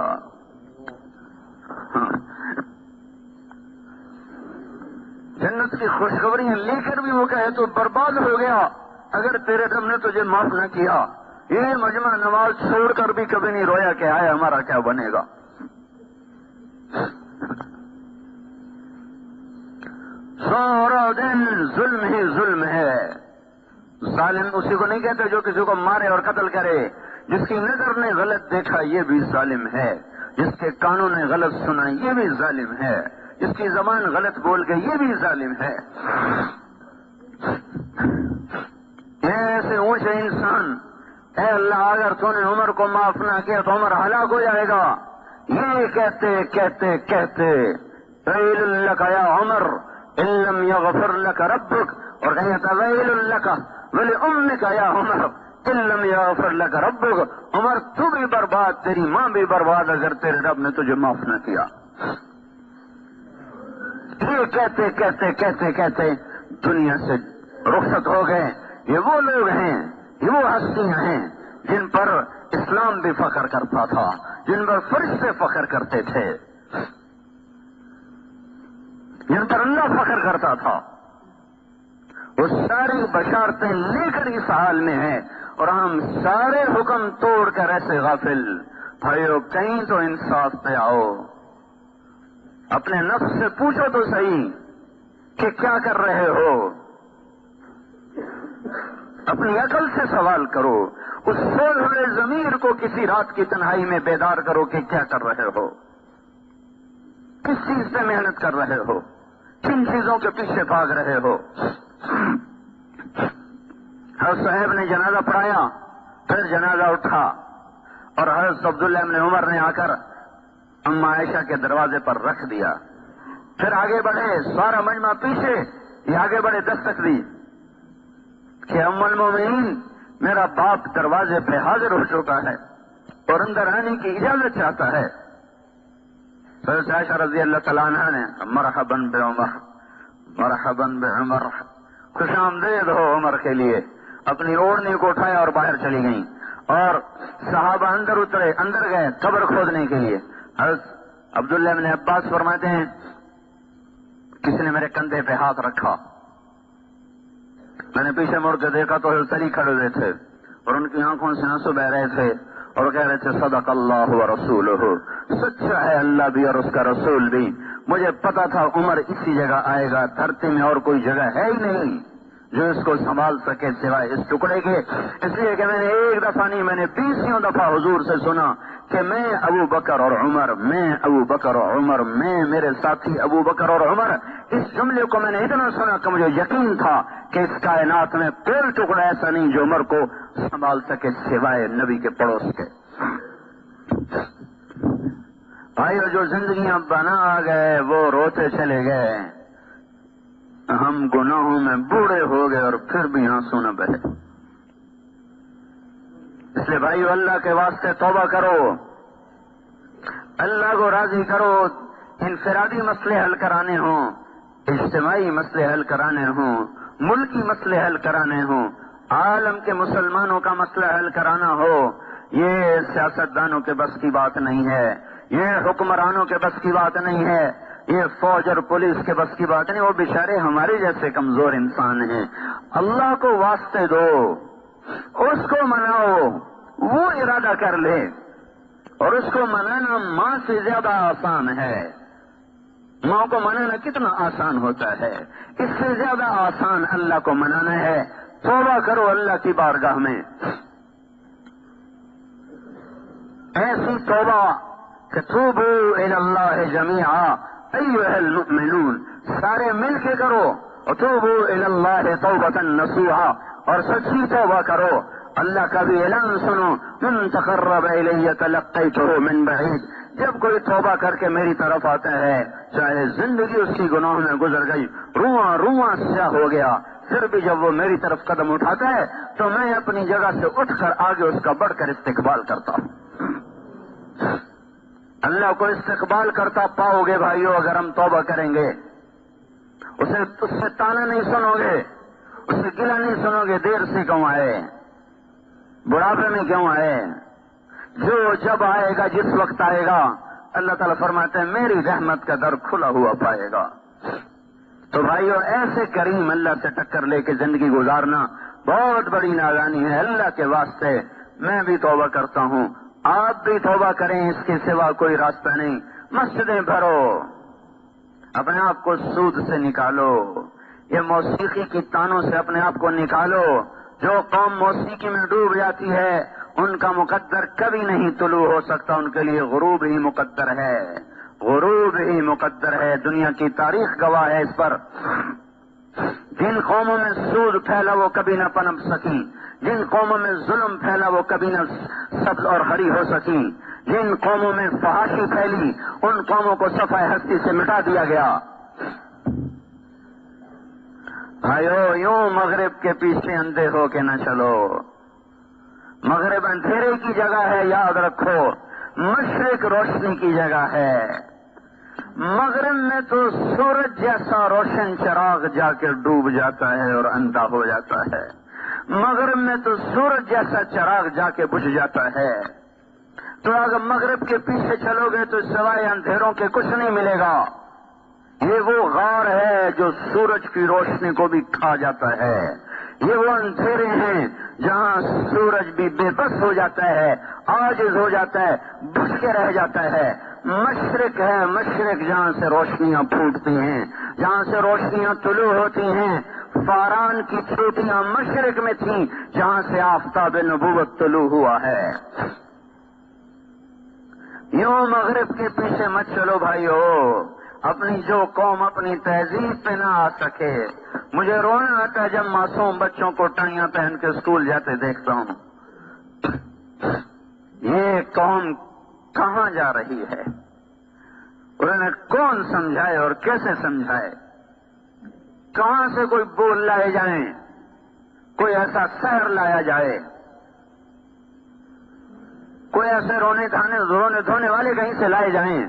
جنت کی خوشخبریاں لے کر بھی وہ کہے تو برباد ہو گیا اگر تیرے رب نے تجھے معاف نہ کیا۔ یہ مجمع نماز چھوڑ کر بھی کبھی نہیں رویا کہ آئے ہمارا کیا بنے گا۔ سارا دن ظلم ہی ظلم ہے۔ ظالم اسی کو نہیں کہتے جو کسی کو مارے اور قتل کرے، جس کی نظر نے غلط دیکھا یہ بھی ظالم ہے، جس کے کانوں نے غلط سنا یہ بھی ظالم ہے، جس کی زبان غلط بول گئی یہ بھی ظالم ہے۔ ایسے اونچے انسان، اے اللہ اگر تو نے عمر کو معاف نہ کیا تو عمر ہلاک ہو جائے گا، یہ کہتے کہتے کہتے ویل لک یا عمر ان لم یغفر لک ربک، اور کہیں تھا ویل لک ولامک یا عمر ان لم یغفر لک ربک، عمر تو بھی برباد، تیری ماں بھی برباد اگر تیرے رب نے تجھے معاف نہ کیا۔ یہ کہتے کہتے کہتے کہتے دنیا سے رخصت ہو گئے۔ یہ وہ لوگ ہیں، یہ وہ ہستیاں ہیں جن پر اسلام بھی فخر کرتا تھا، جن پر فرشتے فخر کرتے تھے، جن پر اللہ فخر کرتا تھا۔ وہ ساری بشارتیں لے کر اس حال میں ہیں اور ہم سارے حکم توڑ کر ایسے غافل۔ بھائیو کہیں تو انصاف پہ آؤ، اپنے نفس سے پوچھو تو صحیح کہ کیا کر رہے ہو، اپنی عقل سے سوال کرو، اس سوئے ہوئے ضمیر کو کسی رات کی تنہائی میں بیدار کرو کہ کیا کر رہے ہو، کس چیز پہ محنت کر رہے ہو، کن چیزوں کے پیچھے بھاگ رہے ہو۔ حضرت صاحب نے جنازہ پڑھایا، پھر جنازہ اٹھا اور حضرت عبداللہ بن عمر نے آ کر اما عائشہ کے دروازے پر رکھ دیا۔ پھر آگے بڑھے، سارا مجمع پیچھے، یہ آگے بڑھے، دستک دی کہ ام المومنین میرا باپ دروازے پہ حاضر ہو چکا ہے اور اندر آنے کی اجازت چاہتا ہے۔ حضرت عائشہ رضی اللہ تعالیٰ عنہ نے مرحبا بعمر، مرحبا بعمر، خوش آمدید ہو عمر کے لیے، اپنی اوڑھنی کو اٹھایا اور باہر چلی گئیں، اور صحابہ اندر اترے، اندر گئے قبر کھودنے کے لیے۔ حضرت عبداللہ بن عباس فرماتے ہیں کسی نے میرے کندھے پہ ہاتھ رکھا، میں نے پیچھے مڑ کے دیکھا تو حضرت علی کھڑے ہوئے تھے اور ان کی آنکھوں سے آنسو بہ رہے تھے اور کہہ رہے تھے صدق اللہ ورسولہ، سچا ہے اللہ بھی اور اس کا رسول بھی۔ مجھے پتا تھا عمر اسی جگہ آئے گا، دھرتی میں اور کوئی جگہ ہے ہی نہیں جو اس کو سنبھال سکے سوائے اس ٹکڑے کے، اس لیے کہ میں نے ایک دفعہ نہیں، میں نے 20 دفعہ حضور سے سنا کہ میں ابو بکر اور عمر، میں ابو بکر اور عمر، میں میرے ساتھی ابو بکر اور عمر۔ اس جملے کو میں نے اتنا سنا کہ مجھے یقین تھا کہ اس کائنات میں کوئی ٹکڑا ایسا نہیں جو عمر کو سنبھال سکے سوائے نبی کے پڑوس کے۔ بھائیو جو زندگیاں بنا گئے وہ روتے چلے گئے، ہم گناہوں میں بوڑھے ہو گئے اور پھر بھی آنسو نہ بہے۔ اس لیے بھائیو اللہ کے واسطے توبہ کرو، اللہ کو راضی کرو۔ انفرادی مسئلے حل کرانے ہوں، اجتماعی مسئلے حل کرانے ہوں، ملکی مسئلے حل کرانے ہوں، عالم کے مسلمانوں کا مسئلہ حل کرانا ہو، یہ سیاستدانوں کے بس کی بات نہیں ہے، یہ حکمرانوں کے بس کی بات نہیں ہے، یہ فوج اور پولیس کے بس کی بات نہیں۔ وہ بیچارے ہمارے جیسے کمزور انسان ہیں۔ اللہ کو واسطے دو، اس کو مناؤ، وہ ارادہ کر لے، اور اس کو منانا ماں سے زیادہ آسان ہے۔ ماں کو منانا کتنا آسان ہوتا ہے، اس سے زیادہ آسان اللہ کو منانا ہے۔ توبہ کرو اللہ کی بارگاہ میں، ایسی توبہ کہ توبو الی اللہ جمیعا ایھا المؤمنون، سارے مل کے کرو، توبو الی اللہ توبۃ نصوحا، اور سچی توبہ کرو۔ اللہ کا بھی اعلان سنو، من تقرب الی تلقیتہ من بعید، جب کوئی توبہ کر کے میری طرف آتا ہے، چاہے زندگی اس کی گناہ میں گزر گئی، رواں رواں سیاہ ہو گیا، پھر بھی جب وہ میری طرف قدم اٹھاتا ہے تو میں اپنی جگہ سے اٹھ کر آگے اس کا بڑھ کر استقبال کرتا ہوں۔ اللہ کو استقبال کرتا پاؤ گے بھائیو اگر ہم توبہ کریں گے۔ اس سے تانا نہیں سنو گے، اس سے گلہ نہیں سنو گے، دیر سے کیوں آئے، بڑھاپے میں کیوں آئے۔ جو جب آئے گا، جس وقت آئے گا، اللہ تعالیٰ فرماتے ہیں میری رحمت کا در کھلا ہوا پائے گا۔ تو بھائیو ایسے کریم اللہ سے ٹکر لے کے زندگی گزارنا بہت بڑی نادانی ہے۔ اللہ کے واسطے میں بھی توبہ کرتا ہوں، آپ بھی توبہ کریں، اس کے سوا کوئی راستہ نہیں۔ مسجدیں بھرو، اپنے آپ کو سود سے نکالو، یہ موسیقی کی تانوں سے اپنے آپ کو نکالو۔ جو قوم موسیقی میں ڈوب جاتی ہے ان کا مقدر کبھی نہیں طلوع ہو سکتا، ان کے لیے غروب ہی مقدر ہے، غروب ہی مقدر ہے۔ دنیا کی تاریخ گواہ ہے اس پر۔ جن قوموں میں سود پھیلا وہ کبھی نہ پنپ سکی، جن قوموں میں ظلم پھیلا وہ کبھی نہ سبز اور ہری ہو سکی، جن قوموں میں فحاشی پھیلی ان قوموں کو صفحہ ہستی سے مٹا دیا گیا۔ بھائیو یوں مغرب کے پیچھے اندھے ہو کے نہ چلو، مغرب اندھیرے کی جگہ ہے، یاد رکھو، مشرق روشنی کی جگہ ہے۔ مغرب میں تو سورج جیسا روشن چراغ جا کے ڈوب جاتا ہے اور اندھا ہو جاتا ہے، مغرب میں تو سورج جیسا چراغ جا کے بجھ جاتا ہے۔ تو اگر مغرب کے پیچھے چلو گے تو سوائے اندھیروں کے کچھ نہیں ملے گا۔ یہ وہ غار ہے جو سورج کی روشنی کو بھی کھا جاتا ہے، یہ وہ اندھیرے ہیں جہاں سورج بھی بے بس ہو جاتا ہے، عاجز ہو جاتا ہے، بجھ کے رہ جاتا ہے۔ مشرق ہے، مشرق جہاں سے روشنیاں پھوٹتی ہیں، جہاں سے روشنیاں طلوع ہوتی ہیں۔ فاران کی چوٹیاں مشرق میں تھیں جہاں سے آفتاب نبوت طلوع ہوا ہے۔ یوں مغرب کے پیچھے مت چلو بھائیو۔ اپنی جو قوم اپنی تہذیب پہ نہ آ سکے، مجھے رونا آتا ہے جب معصوم بچوں کو ٹائیاں پہن کے اسکول جاتے دیکھتا ہوں۔ یہ قوم کہاں جا رہی ہے؟ انہیں کون سمجھائے اور کیسے سمجھائے؟ کہاں سے کوئی بول لائے جائیں، کوئی ایسا سحر لایا جائے، کوئی ایسے رونے دھونے والے کہیں سے لائے جائیں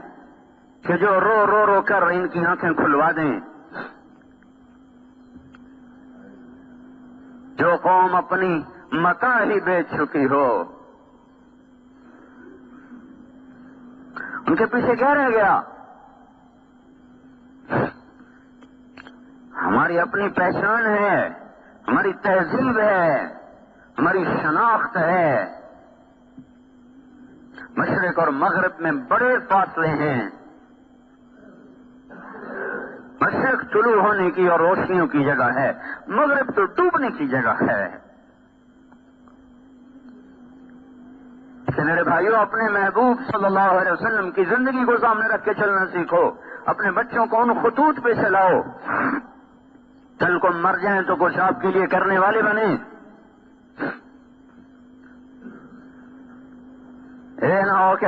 کہ جو رو رو رو کر ان کی آنکھیں کھلوا دیں۔ جو قوم اپنی متاع ہی بیچ چکی ہو، ان کے پیچھے کیا رہ گیا؟ ہماری اپنی پہچان ہے، ہماری تہذیب ہے، ہماری شناخت ہے۔ مشرق اور مغرب میں بڑے فاصلے ہیں، مشرق طلوع ہونے کی اور روشنیوں کی جگہ ہے، مغرب تو ڈوبنے کی جگہ ہے۔ کہ میرے بھائیوں اپنے محبوب صلی اللہ علیہ وسلم کی زندگی کو سامنے رکھ کے چلنا سیکھو، اپنے بچوں کو ان خطوط پہ چلاؤ، کل کو مر جائیں تو کچھ آپ کے لیے کرنے والے بنے۔ نہ ہو کہ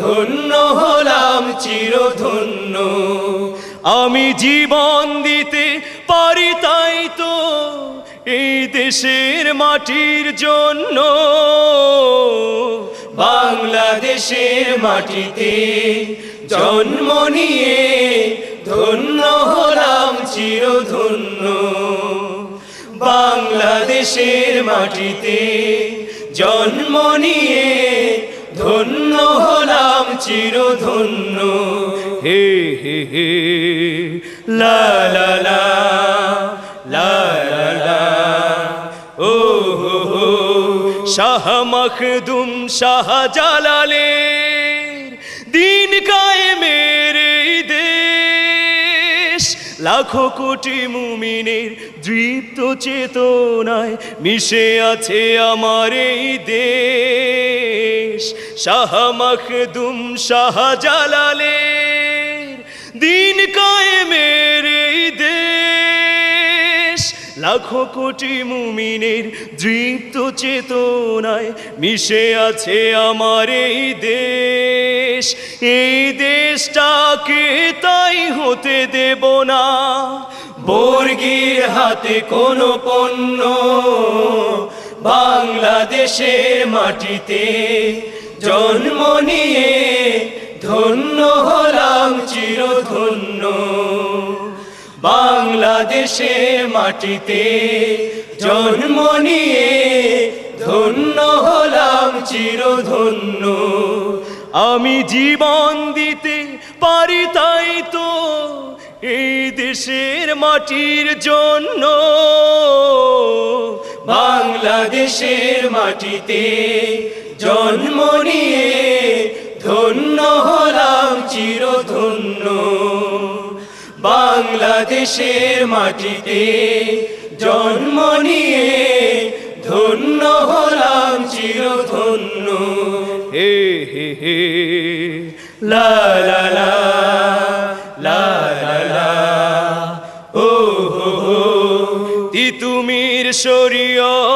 ধন্য হলাম চিরধন্য। আমি জীবন দিতে পারি তাই তো এই দেশের মাটির জন্য, বাংলাদেশের মাটিতে জন্ম নিয়ে ধন্য হলাম চিরধন্য, বাংলাদেশের মাটিতে জন্ম নিয়ে ধন্য হলাম চিরধন্য। হে হে হে লা লা লা লা লা লা ও হো হো। শাহ মখদুম শাহ জালালের দিন কায়েমের এই দেশ, লাখো কোটি মুমিনের দৃপ্ত চেতনায় মিশে আছে আমার এই দেশ। শাহ মখদুম শাহ জালালের দিন কায়েমের এই দেশ, লাখো কোটি মুমিনের দৃপ্ত চেতনায় মিশে আছে আমার এই দেশ। এই দেশটাকে তাই হতে দেব না বর্গীর হাতে কোনো পণ্য, বাংলাদেশের মাটিতে জন্ম নিয়ে ধন্য হলাম চিরধন্য, বাংলাদেশের মাটিতে জন্ম নিয়ে ধন্য হলাম চিরধন্য। আমি জীবন দিতে পারি তাই তো এই দেশের মাটির জন্য, বাংলাদেশের মাটিতে জন্ম নিয়ে ধন্য হলাম চিরধন্য। বাংলাদেশের মাটিতে জন্ম নিয়ে ধন্য হলাম চিরধন্য। হে হে হে লা লা লা লা লা লা ও হো হো। তিতুমির শরীয়তুল্লাহর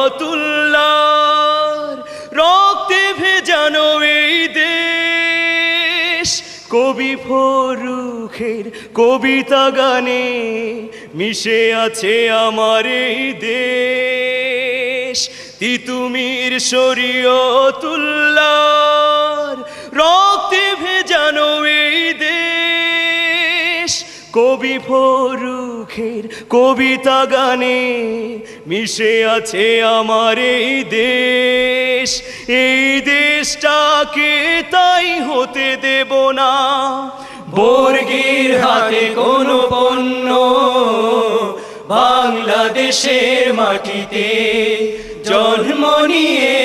রক্তে ভেজানো এই দেশ, কবি ফরুখের কবিতা গানে মিশে আছে আমার এই দেশ। তিতুমির শরীয়তুল্লাহর রক্তে ভেজানো এই দেশ, কবি ফরুখের কবিতা গানে মিশে আছে আমার এই দেশ। এই দেশটাকে তাই হতে দেব না বর্গীর হাতে কোনো পণ্য। বাংলাদেশের মাটিতে জন্ম নিয়ে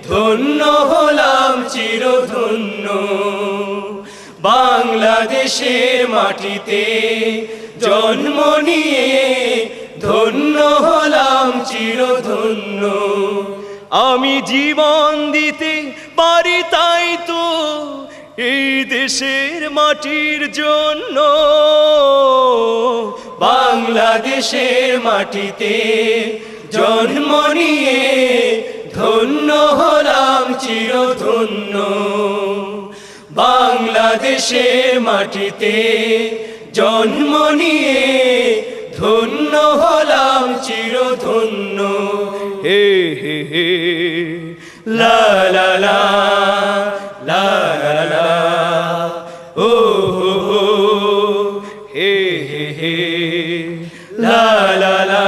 ধন্য হলাম চিরধন্য। বাংলাদেশের মাটিতে জন্ম নিয়ে ধন্য হলাম চিরধন্য। আমি জীবন দিতে পারি তাই তো এই দেশের মাটির জন্য। বাংলাদেশের মাটিতে জন্ম নিয়ে ধন্য হলাম চিরধন্য। বাংলাদেশের মাটিতে জন্ম নিয়ে ধন্য হলাম চিরধন্য। হে হে হে লা লা লা লা লা লা ও হো হো হে হে হে লা লা লা।